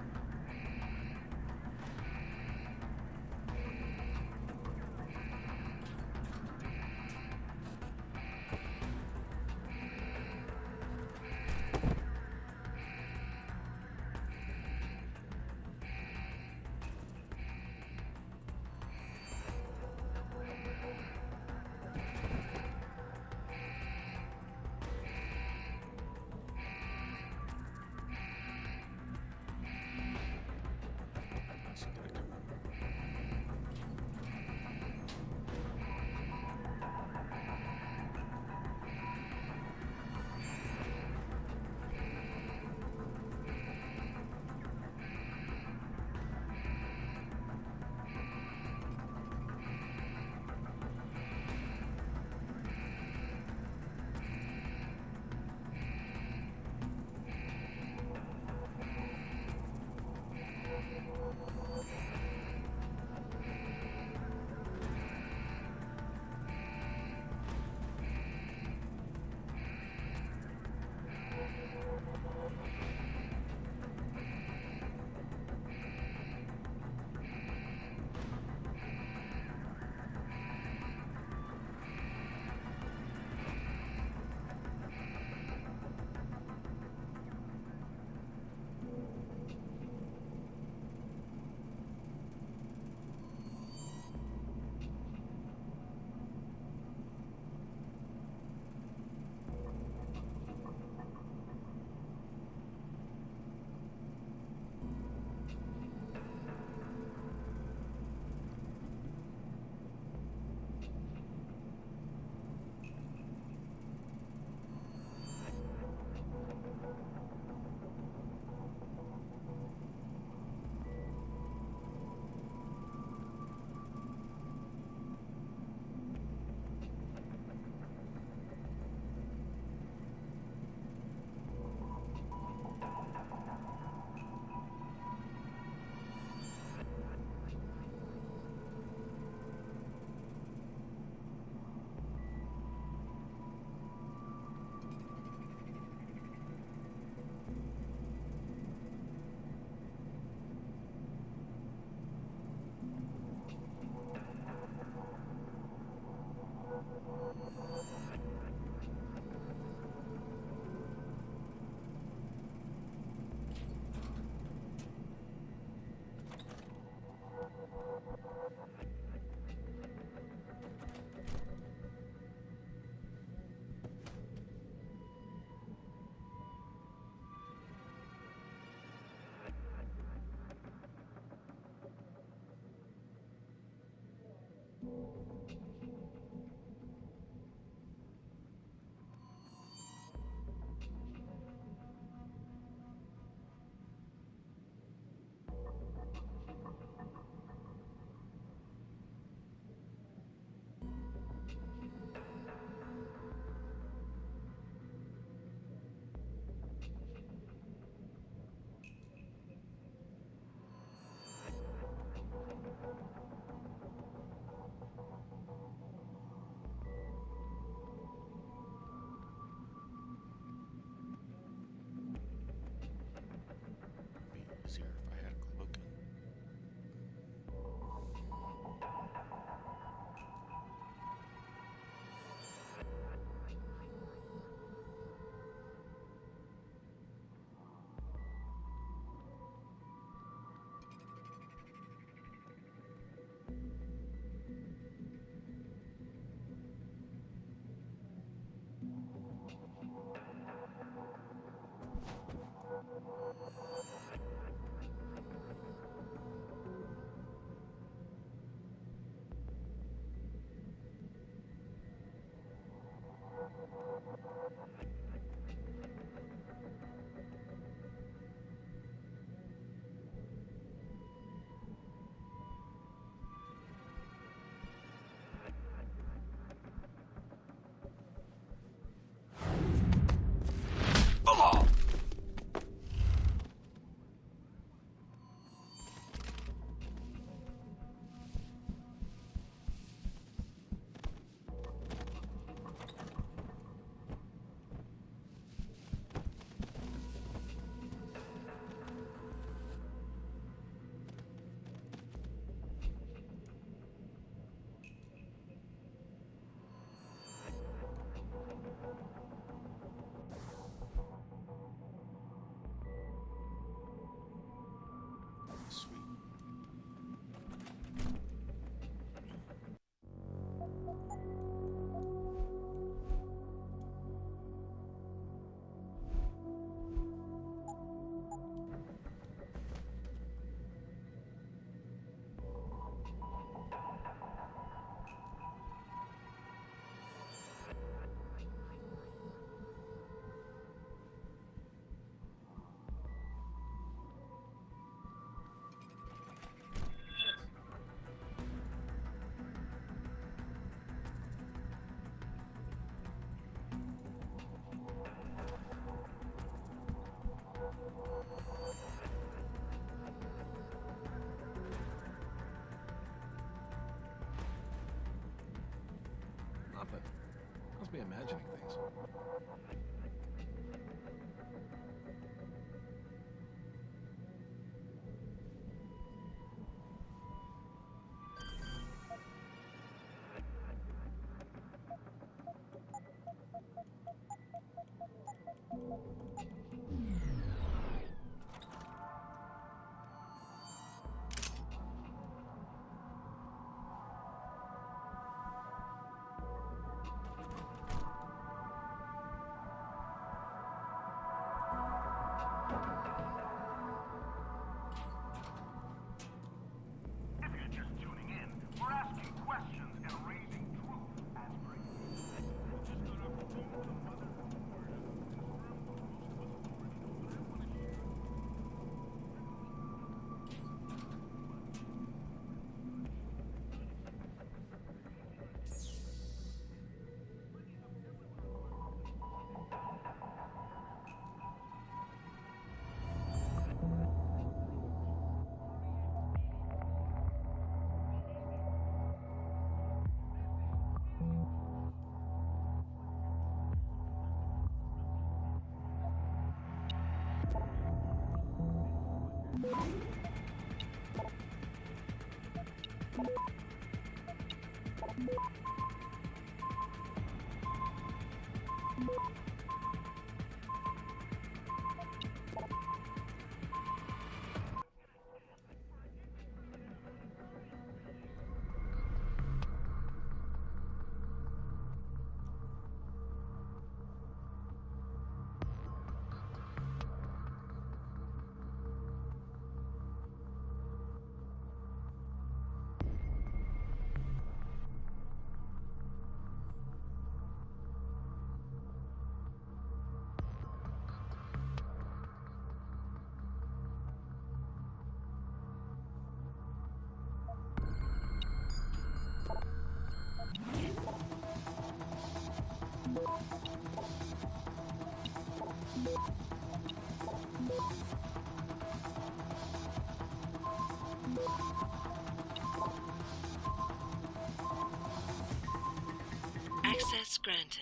Access granted.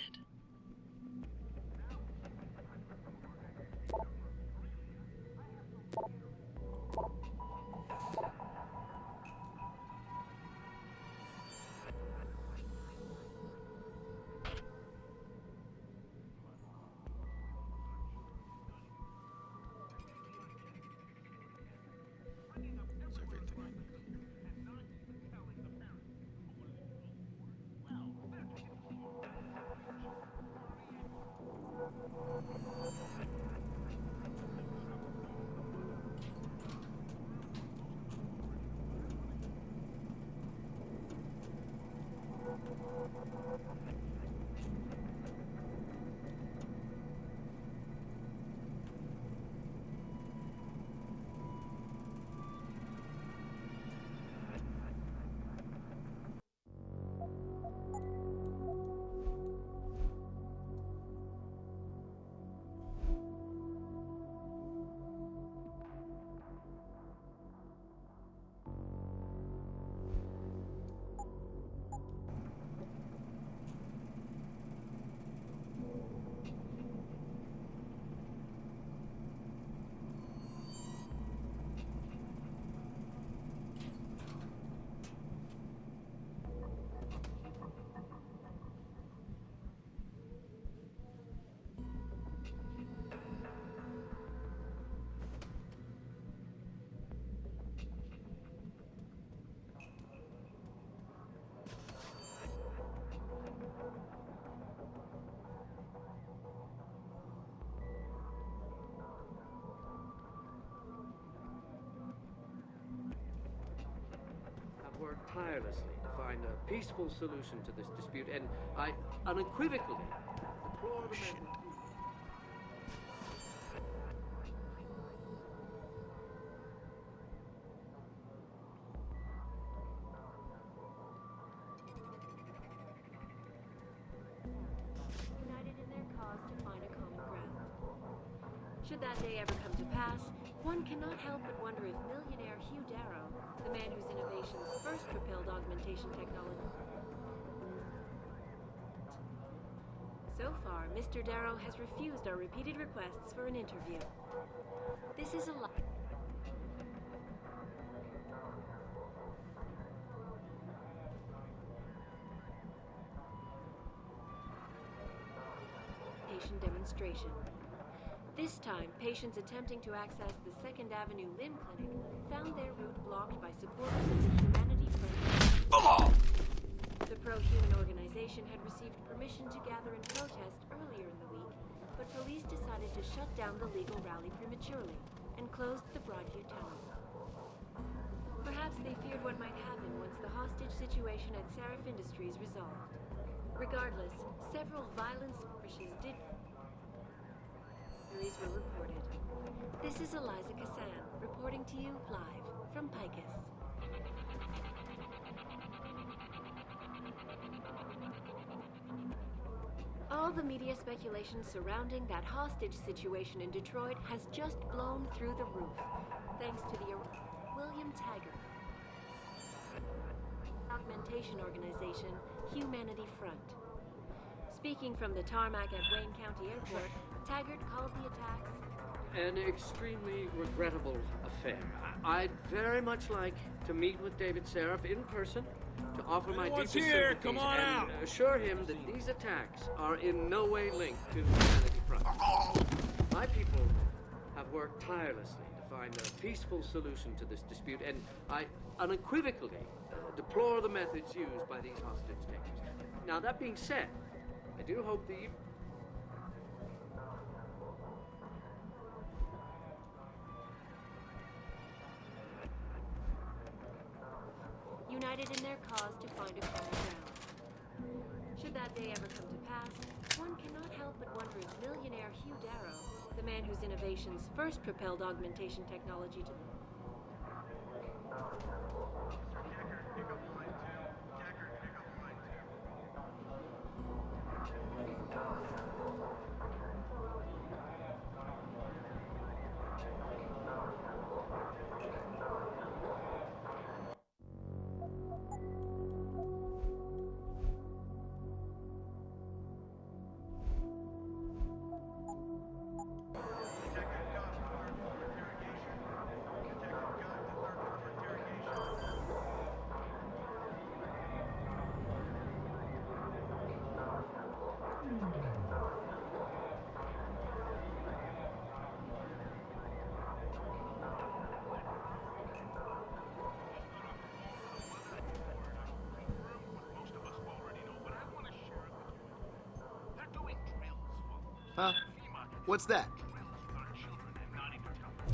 Worked tirelessly to find a peaceful solution to this dispute, and I unequivocally deplore the method. United in their cause to find a common ground. Should that day ever come to pass, one cannot help but wonder if millionaire Hugh Darrow, the man whose innovations first propelled augmentation technology, So far, Mr. Darrow has refused our repeated requests for an interview. This is a lie. Demonstration. This time, patients attempting to access the 2nd Avenue Limb Clinic found their route blocked by supporters of the Humanity Front. The pro-human organization had received permission to gather and protest earlier in the week, but police decided to shut down the legal rally prematurely and closed the Broadview tunnel. Perhaps they feared what might happen once the hostage situation at Seraph Industries resolved. Regardless, several violent skirmishes were reported. This is Eliza Cassan, reporting to you live from Picus. All the media speculation surrounding that hostage situation in Detroit has just blown through the roof, thanks to the William Taggart augmentation organization, Humanity Front. Speaking from the tarmac at Wayne County Airport, Taggart called the attacks an extremely regrettable affair. I'd very much like to meet with David Seraph in person to offer my deepest sympathies and assure him that these attacks are in no way linked to Humanity Front. My people have worked tirelessly to find a peaceful solution to this dispute, and I unequivocally deplore the methods used by these hostage takers. Now, that being said, I do hope that you... united in their cause to find a common ground. Should that day ever come to pass, one cannot help but wonder if millionaire Hugh Darrow, the man whose innovations first propelled augmentation technology to the... Huh? What's that?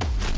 Whoa.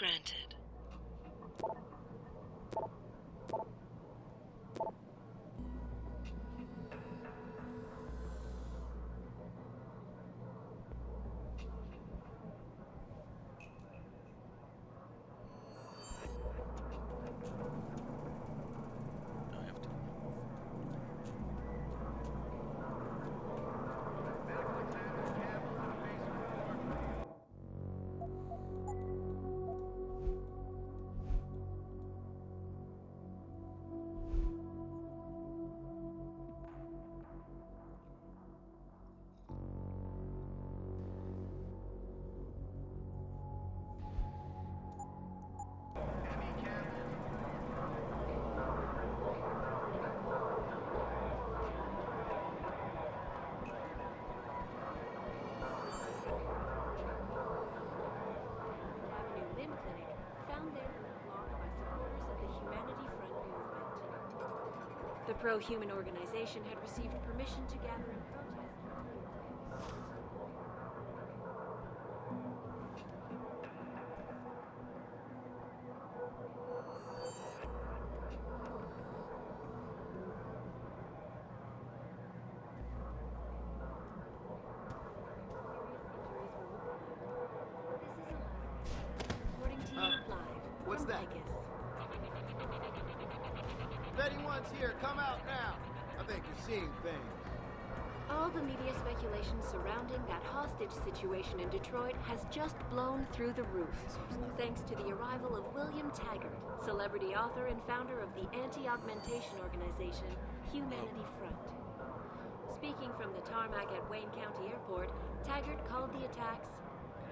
granted. The pro-human organization had received permission to gather in protest. Reporting to you live. What's from that? Vegas. If anyone's here, come out now. I think you're seeing things. All the media speculation surrounding that hostage situation in Detroit has just blown through the roof, thanks to the arrival of William Taggart, celebrity author and founder of the anti-augmentation organization Humanity Front. Speaking from the tarmac at Wayne County Airport, Taggart called the attacks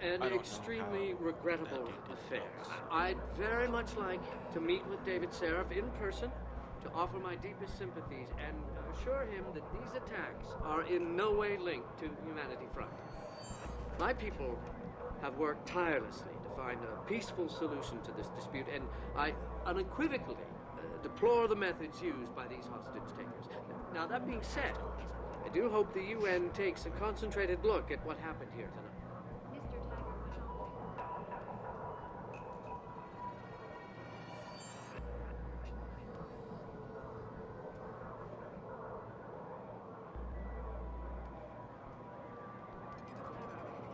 an extremely regrettable affair. I'd very much like to meet with David Seraph in person to offer my deepest sympathies and assure him that these attacks are in no way linked to Humanity Front. My people have worked tirelessly to find a peaceful solution to this dispute, and I unequivocally deplore the methods used by these hostage takers. Now, that being said, I do hope the UN takes a concentrated look at what happened here tonight.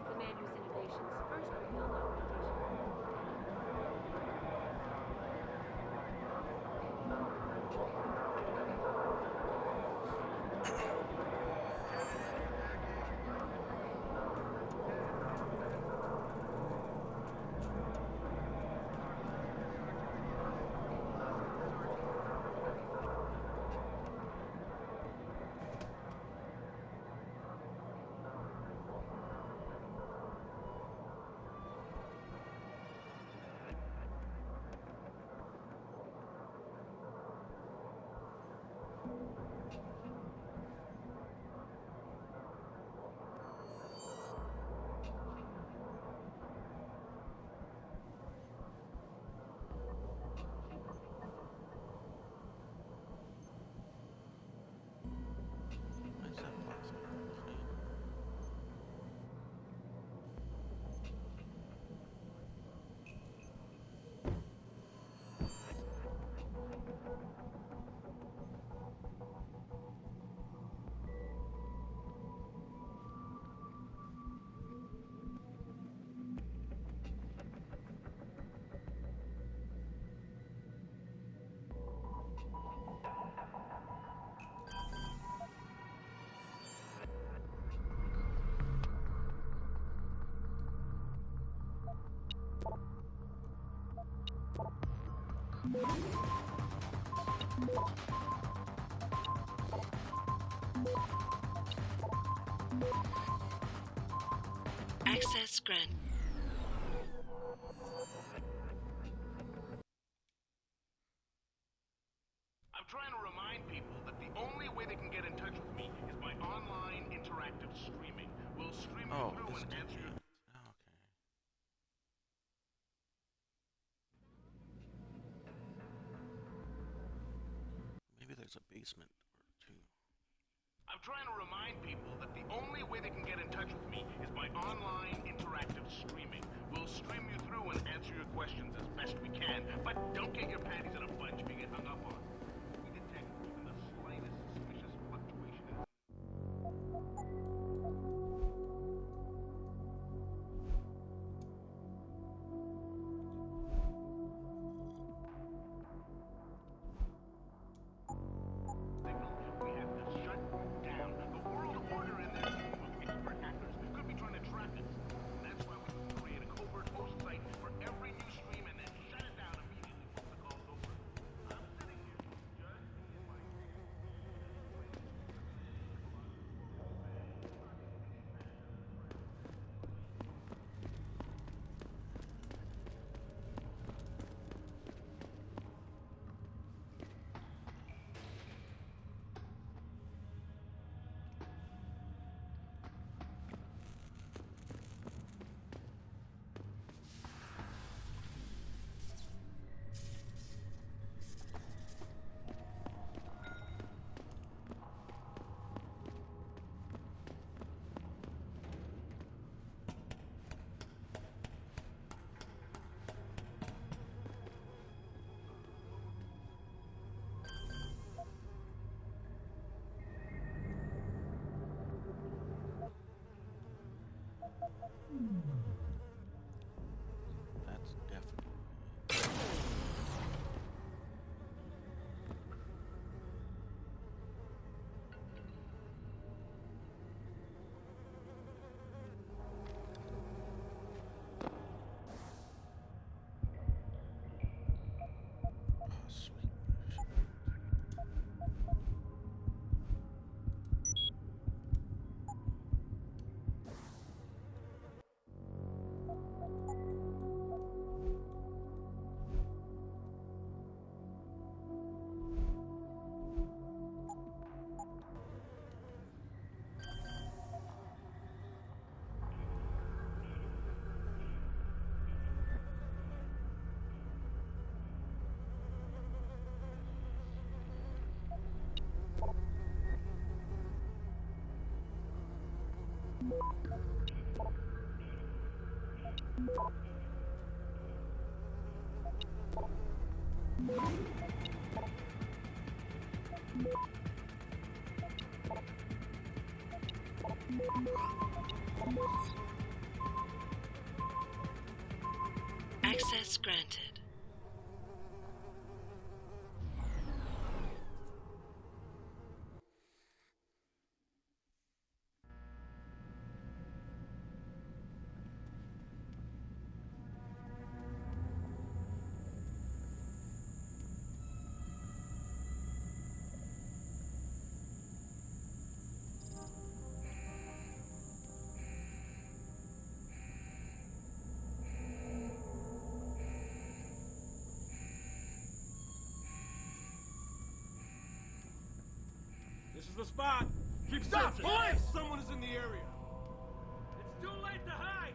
the man whose innovations first propelled augmentation. Where's that box? Access grant. I'm trying to remind people that the only way they can get in touch with me is by online interactive streaming. We'll stream you Oh, through this and dude. answer your... Oh, okay. Maybe there's a basement or two. I'm I'm trying to remind people that the only way they can get in touch with me is by online interactive streaming. We'll stream you through and answer your questions as best we can, but don't get your panties in a bunch if you get hung up on. We detect even the slightest suspicious fluctuation in signal. We have to shut down the world order in there. Expert hackers could be trying to track us. And that's why we create a covert host site for every new stream and then shut it down immediately once the call's over. I'm sitting here just being my That's definitely. Oh, sweet. Access granted. This is the spot. Keep Stop, searching. police! Someone is in the area. It's too late to hide!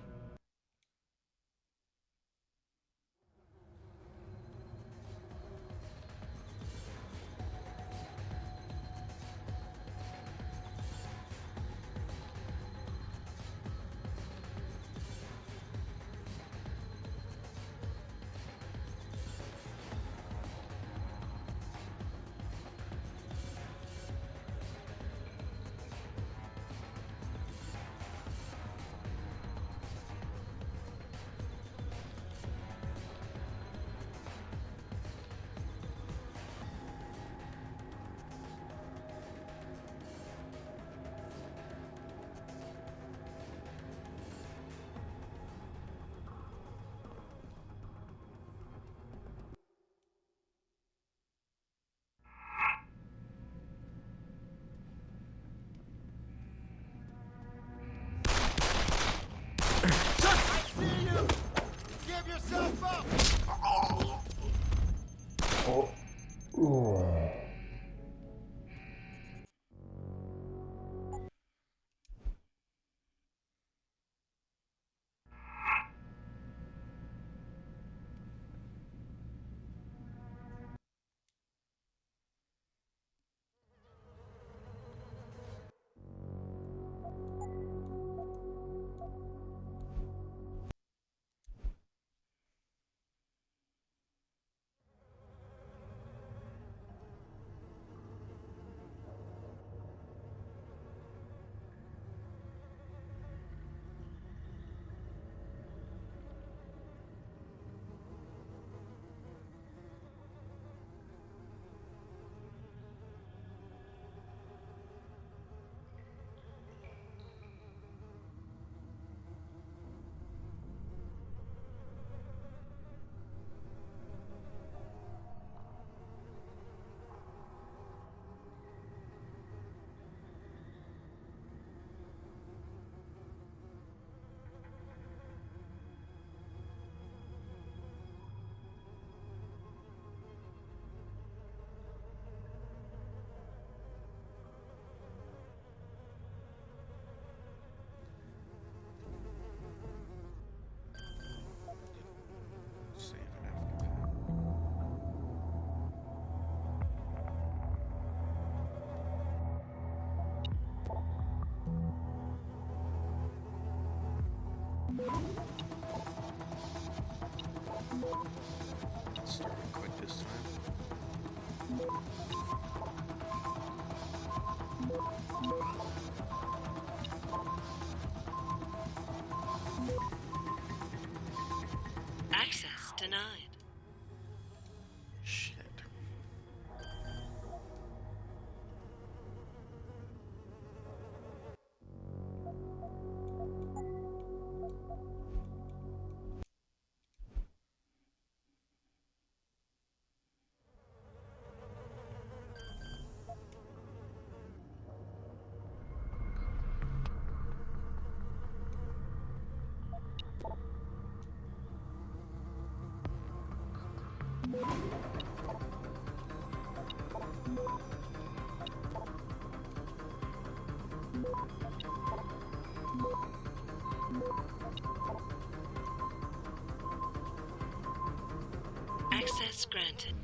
Access granted.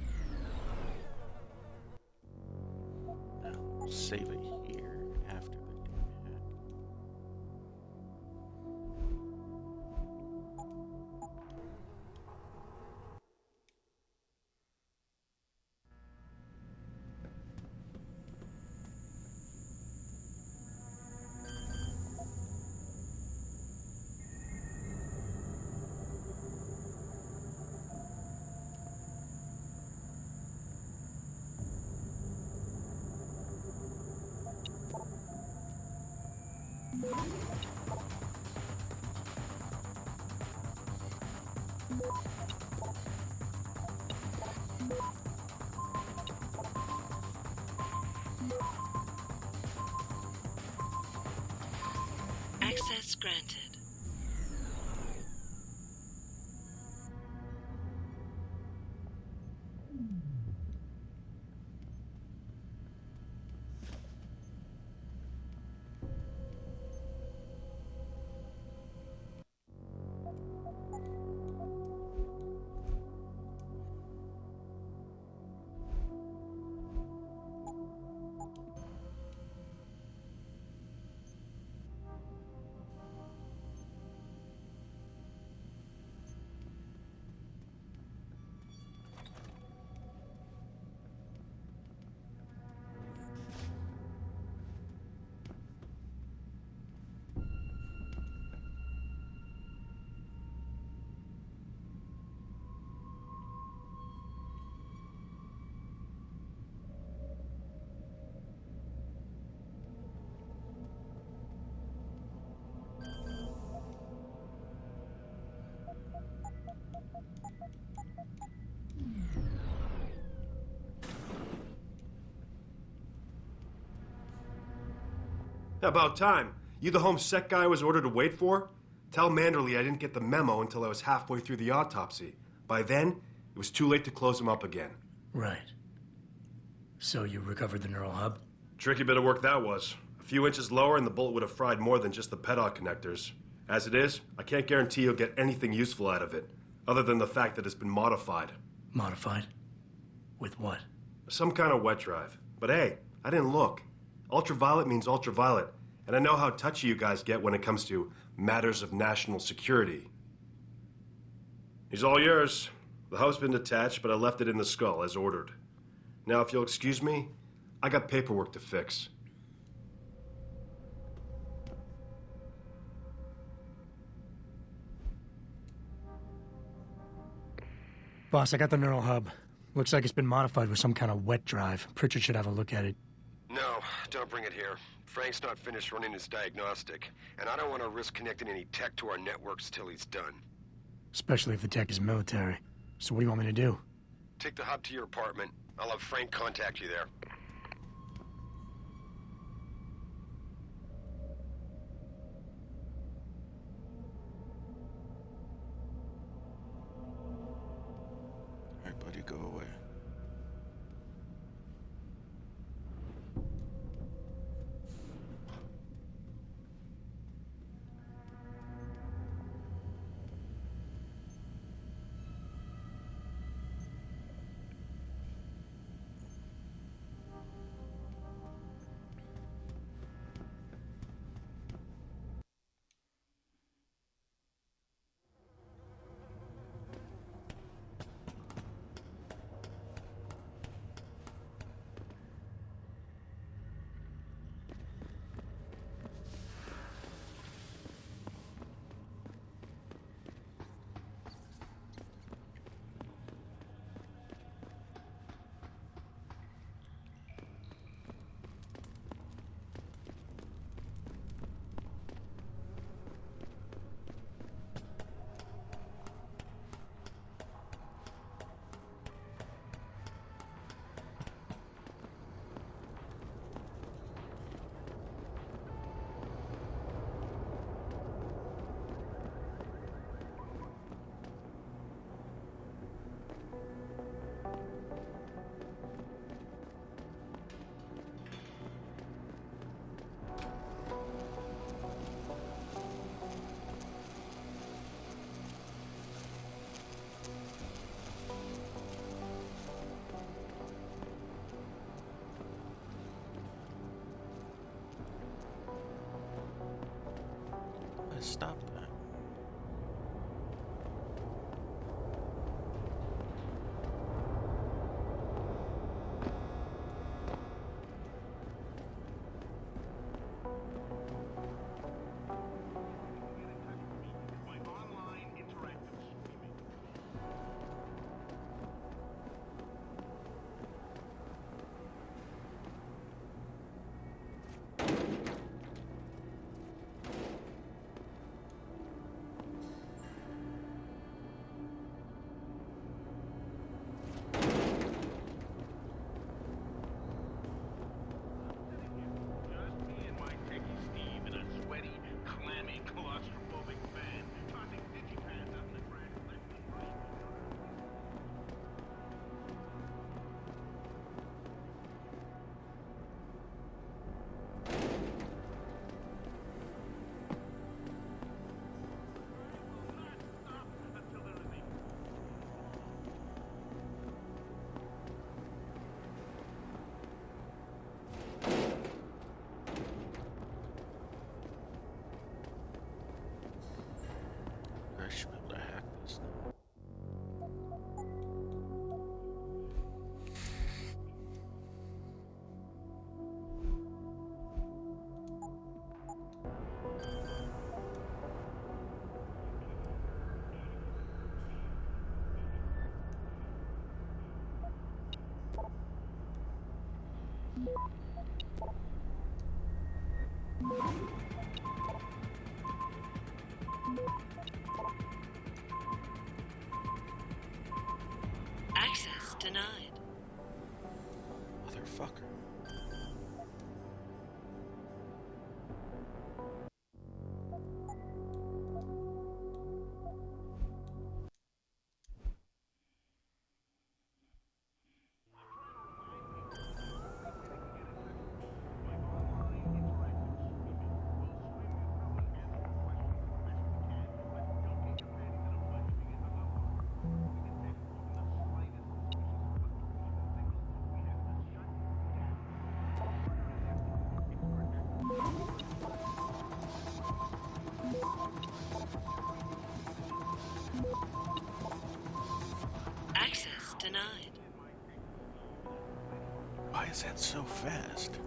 Now, save it here after the hack. Access granted. About time. You the home sec guy I was ordered to wait for? Tell Manderley I didn't get the memo until I was halfway through the autopsy. By then, it was too late to close him up again. Right. So you recovered the neural hub? Tricky bit of work that was. A few inches lower and the bullet would have fried more than just the pedal connectors. As it is, I can't guarantee you'll get anything useful out of it, other than the fact that it's been modified. Modified? With what? Some kind of wet drive. But hey, I didn't look. Ultraviolet means ultraviolet, and I know how touchy you guys get when it comes to matters of national security. He's all yours. The hub's been detached, but I left it in the skull, as ordered. Now, if you'll excuse me, I got paperwork to fix. Boss, I got the neural hub. Looks like it's been modified with some kind of wet drive. Pritchard should have a look at it. No, don't bring it here. Frank's not finished running his diagnostic, and I don't want to risk connecting any tech to our networks till he's done. Especially if the tech is military. So what do you want me to do? Take the hub to your apartment. I'll have Frank contact you there. Alright, buddy, go away. Access denied. Motherfucker. Access denied. Why is that so fast?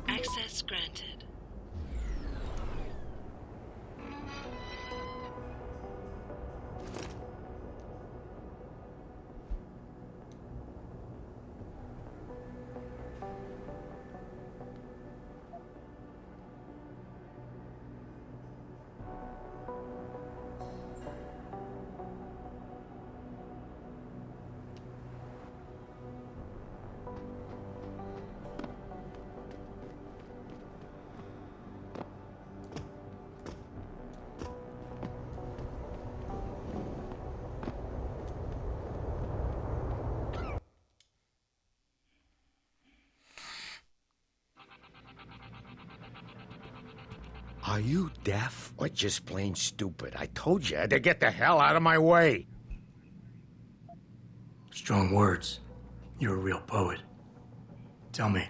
Access granted. Are you deaf or just plain stupid? I told you to get the hell out of my way. Strong words. You're a real poet. Tell me,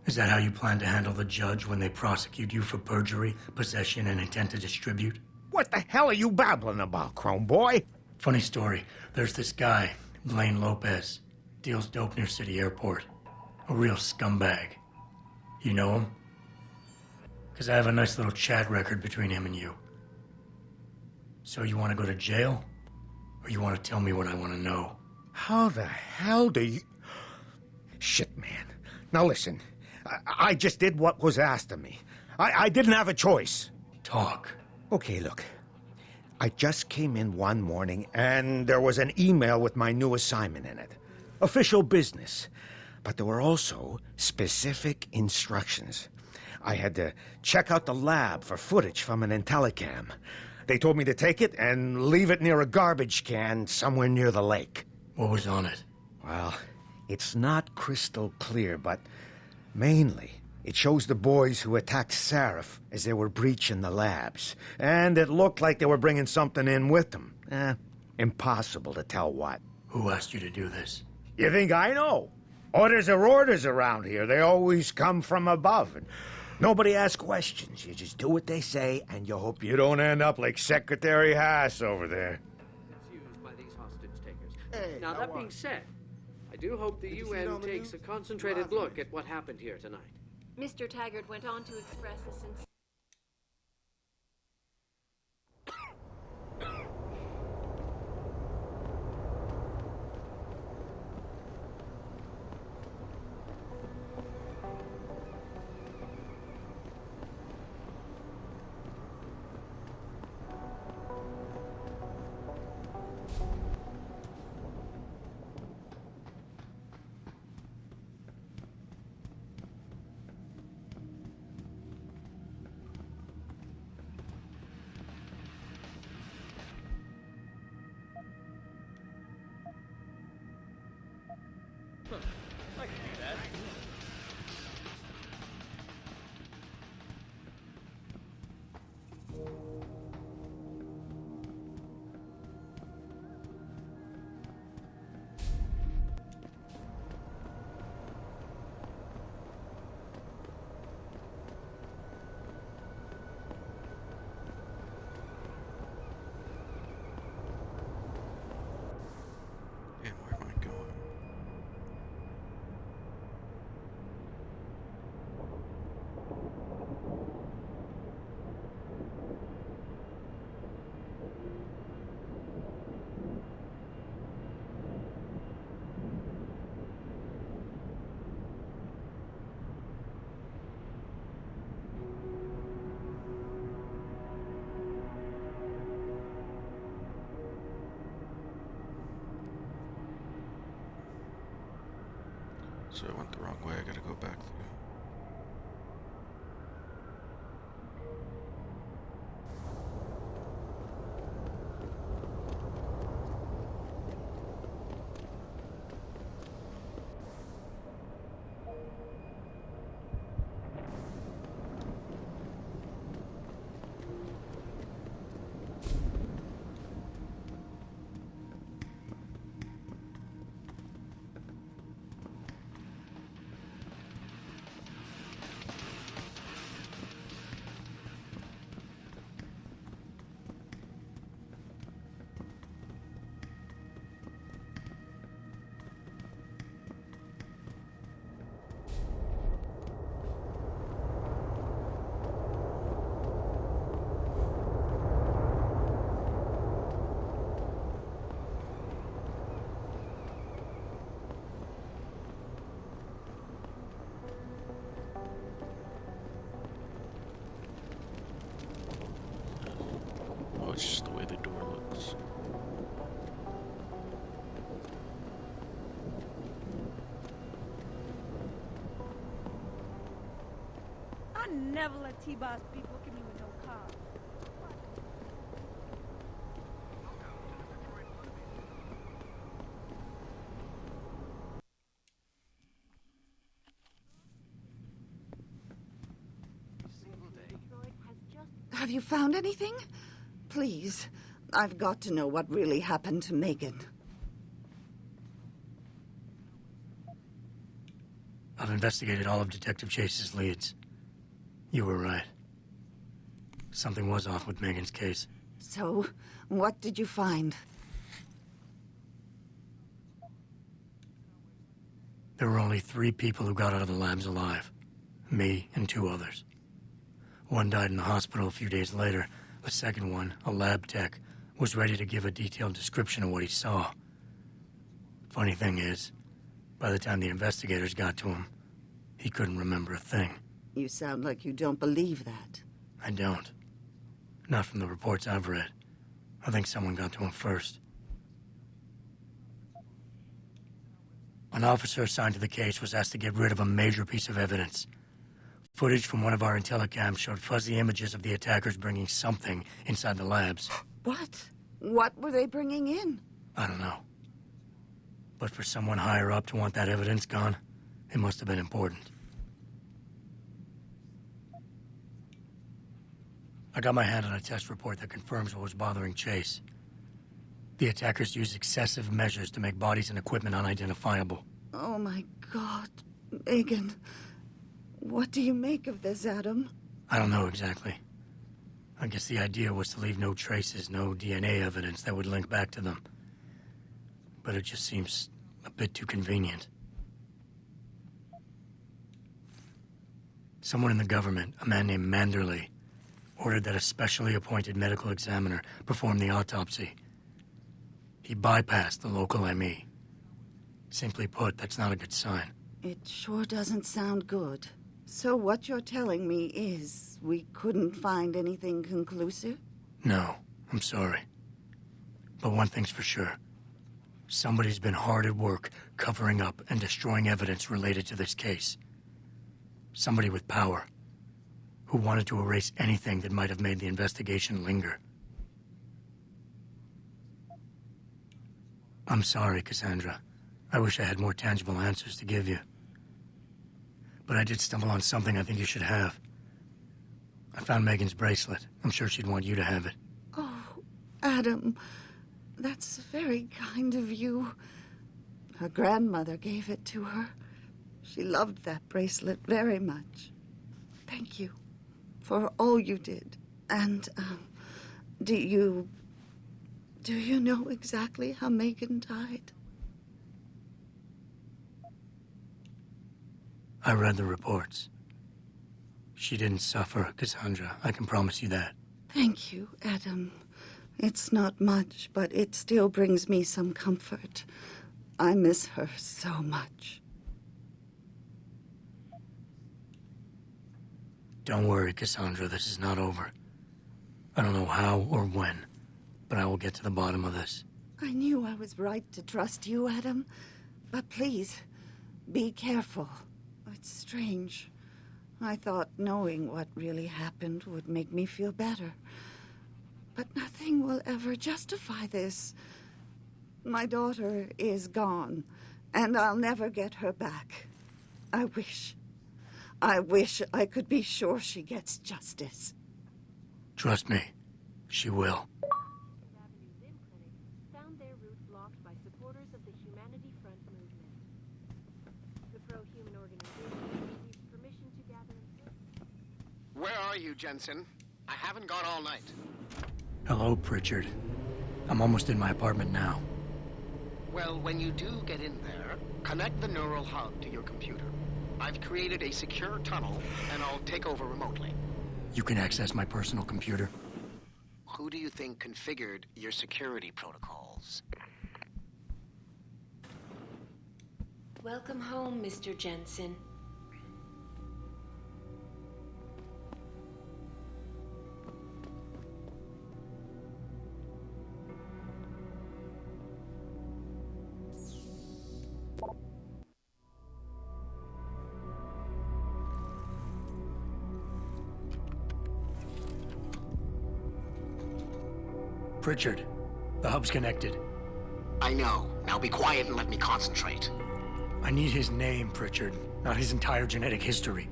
is that how you plan to handle the judge when they prosecute you for perjury, possession, and intent to distribute? What the hell are you babbling about, Chrome Boy? Funny story. There's this guy, Blaine Lopez. Deals dope near City Airport. A real scumbag. You know him? Because I have a nice little chat record between him and you. So you want to go to jail? Or you want to tell me what I want to know? How the hell do you... Shit, man. Now listen, I just did what was asked of me. I didn't have a choice. Talk. Okay, look. I just came in one morning and there was an email with my new assignment in it. Official business. But there were also specific instructions. I had to check out the lab for footage from an IntelliCam. They told me to take it and leave it near a garbage can somewhere near the lake. What was on it? Well, it's not crystal clear, but mainly It shows the boys who attacked Seraph as they were breaching the labs. And it looked like they were bringing something in with them. Impossible to tell what. Who asked you to do this? You think I know? Orders are orders around here. They always come from above. And nobody asks questions. You just do what they say, and you hope you don't end up like Secretary Haas over there. Used by these hostage takers. Hey, Now, that being said, I do hope the Did you see it UN on the takes a news? concentrated look at what happened here tonight. Mr. Taggart went on to express a sincere... I can do that. Damn, where am I going? So I went the wrong way, I gotta go back through. Oh, it's just the way the door looks. I never let T-Boss people give me with no car. Have you found anything? Please, I've got to know what really happened to Megan. I've investigated all of Detective Chase's leads. You were right. Something was off with Megan's case. So, what did you find? There were only 3 people who got out of the labs alive. Me and 2 others. One died in the hospital a few days later. The second one, a lab tech, was ready to give a detailed description of what he saw. Funny thing is, by the time the investigators got to him, he couldn't remember a thing. You sound like you don't believe that. I don't. Not from the reports I've read. I think someone got to him first. An officer assigned to the case was asked to get rid of a major piece of evidence. Footage from one of our intellicams showed fuzzy images of the attackers bringing something inside the labs. What? What were they bringing in? I don't know. But for someone higher up to want that evidence gone, it must have been important. got my hand on a test report that confirms what was bothering Chase. The attackers used excessive measures to make bodies and equipment unidentifiable. Oh my God, Megan. What do you make of this, Adam? I don't know exactly. I guess the idea was to leave no traces, no DNA evidence that would link back to them. But it just seems a bit too convenient. Someone in the government, a man named Manderley, ordered that a specially appointed medical examiner perform the autopsy. He bypassed the local ME. Simply put, that's not a good sign. It sure doesn't sound good. So what you're telling me is we couldn't find anything conclusive? No, I'm sorry. But one thing's for sure. Somebody's been hard at work covering up and destroying evidence related to this case. Somebody with power, who wanted to erase anything that might have made the investigation linger. I'm sorry, Cassandra. I wish I had more tangible answers to give you. But I did stumble on something I think you should have. I found Megan's bracelet. I'm sure she'd want you to have it. Oh, Adam, that's very kind of you. Her grandmother gave it to her. She loved that bracelet very much. Thank you for all you did. And, do you know exactly how Megan died? I read the reports. She didn't suffer, Cassandra. I can promise you that. Thank you, Adam. It's not much, but it still brings me some comfort. I miss her so much. Don't worry, Cassandra. This is not over. I don't know how or when, but I will get to the bottom of this. I knew I was right to trust you, Adam. But please, be careful. It's strange. I thought knowing what really happened would make me feel better. But nothing will ever justify this. My daughter is gone, and I'll never get her back. I wish I could be sure she gets justice. Trust me, she will. Found their route blocked by supporters of the Humanity Front movement. The pro-human organization received permission to gather in... Where are you, Jensen? I haven't gone all night. Hello, Pritchard. I'm almost in my apartment now. Well, when you do get in there, connect the neural hub to your computer. I've created a secure tunnel, and I'll take over remotely. You can access my personal computer. Who do you think configured your security protocols? Welcome home, Mr. Jensen. Pritchard, the hub's connected. I know. Now be quiet and let me concentrate. I need his name, Pritchard, not his entire genetic history.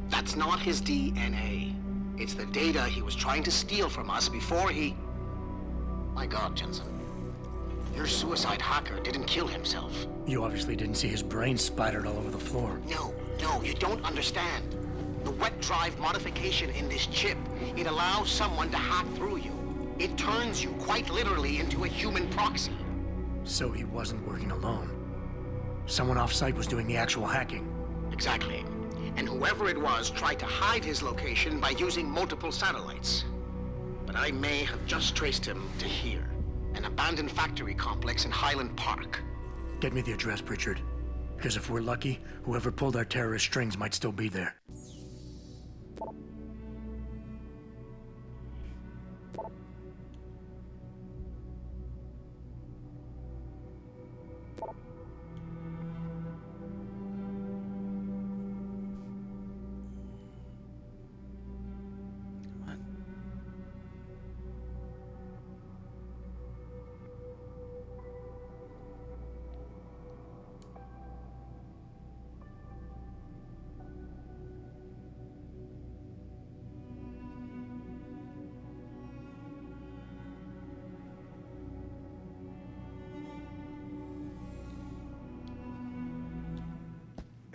That's not his DNA. It's the data he was trying to steal from us before he... My God, Jensen. Your suicide hacker didn't kill himself. You obviously didn't see his brain splattered all over the floor. No, you don't understand. The wet drive modification in this chip, it allows someone to hack through you. It turns you quite literally into a human proxy. So he wasn't working alone. Someone off-site was doing the actual hacking. Exactly. And whoever it was tried to hide his location by using multiple satellites. But I may have just traced him to here, an abandoned factory complex in Highland Park. Get me the address, Pritchard. Because if we're lucky, whoever pulled our terrorist strings might still be there.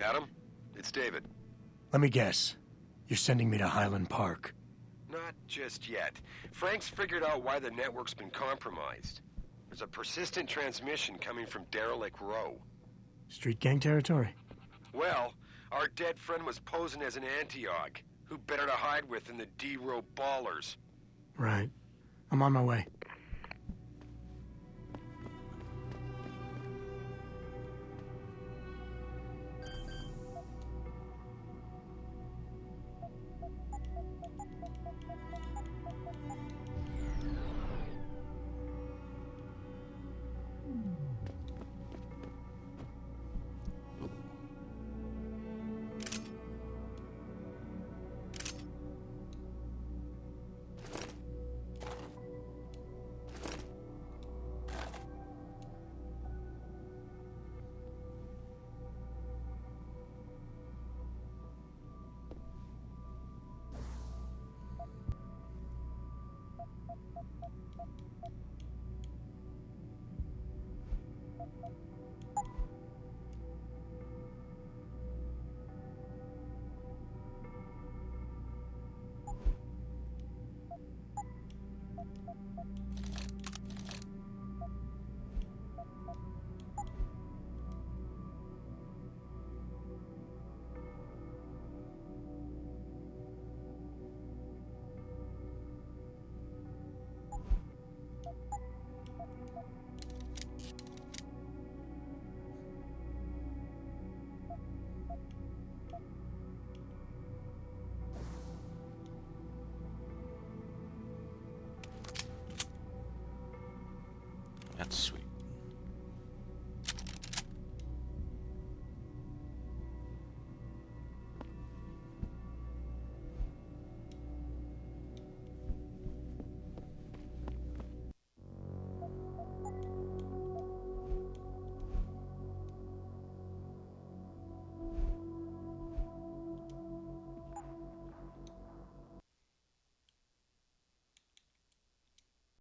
Adam, it's David. Let me guess. You're sending me to Highland Park. Not just yet. Frank's figured out why the network's been compromised. There's a persistent transmission coming from Derelict Row. Street gang territory? Well, our dead friend was posing as an Antioch. Who better to hide with than the D-Row ballers? Right. I'm on my way.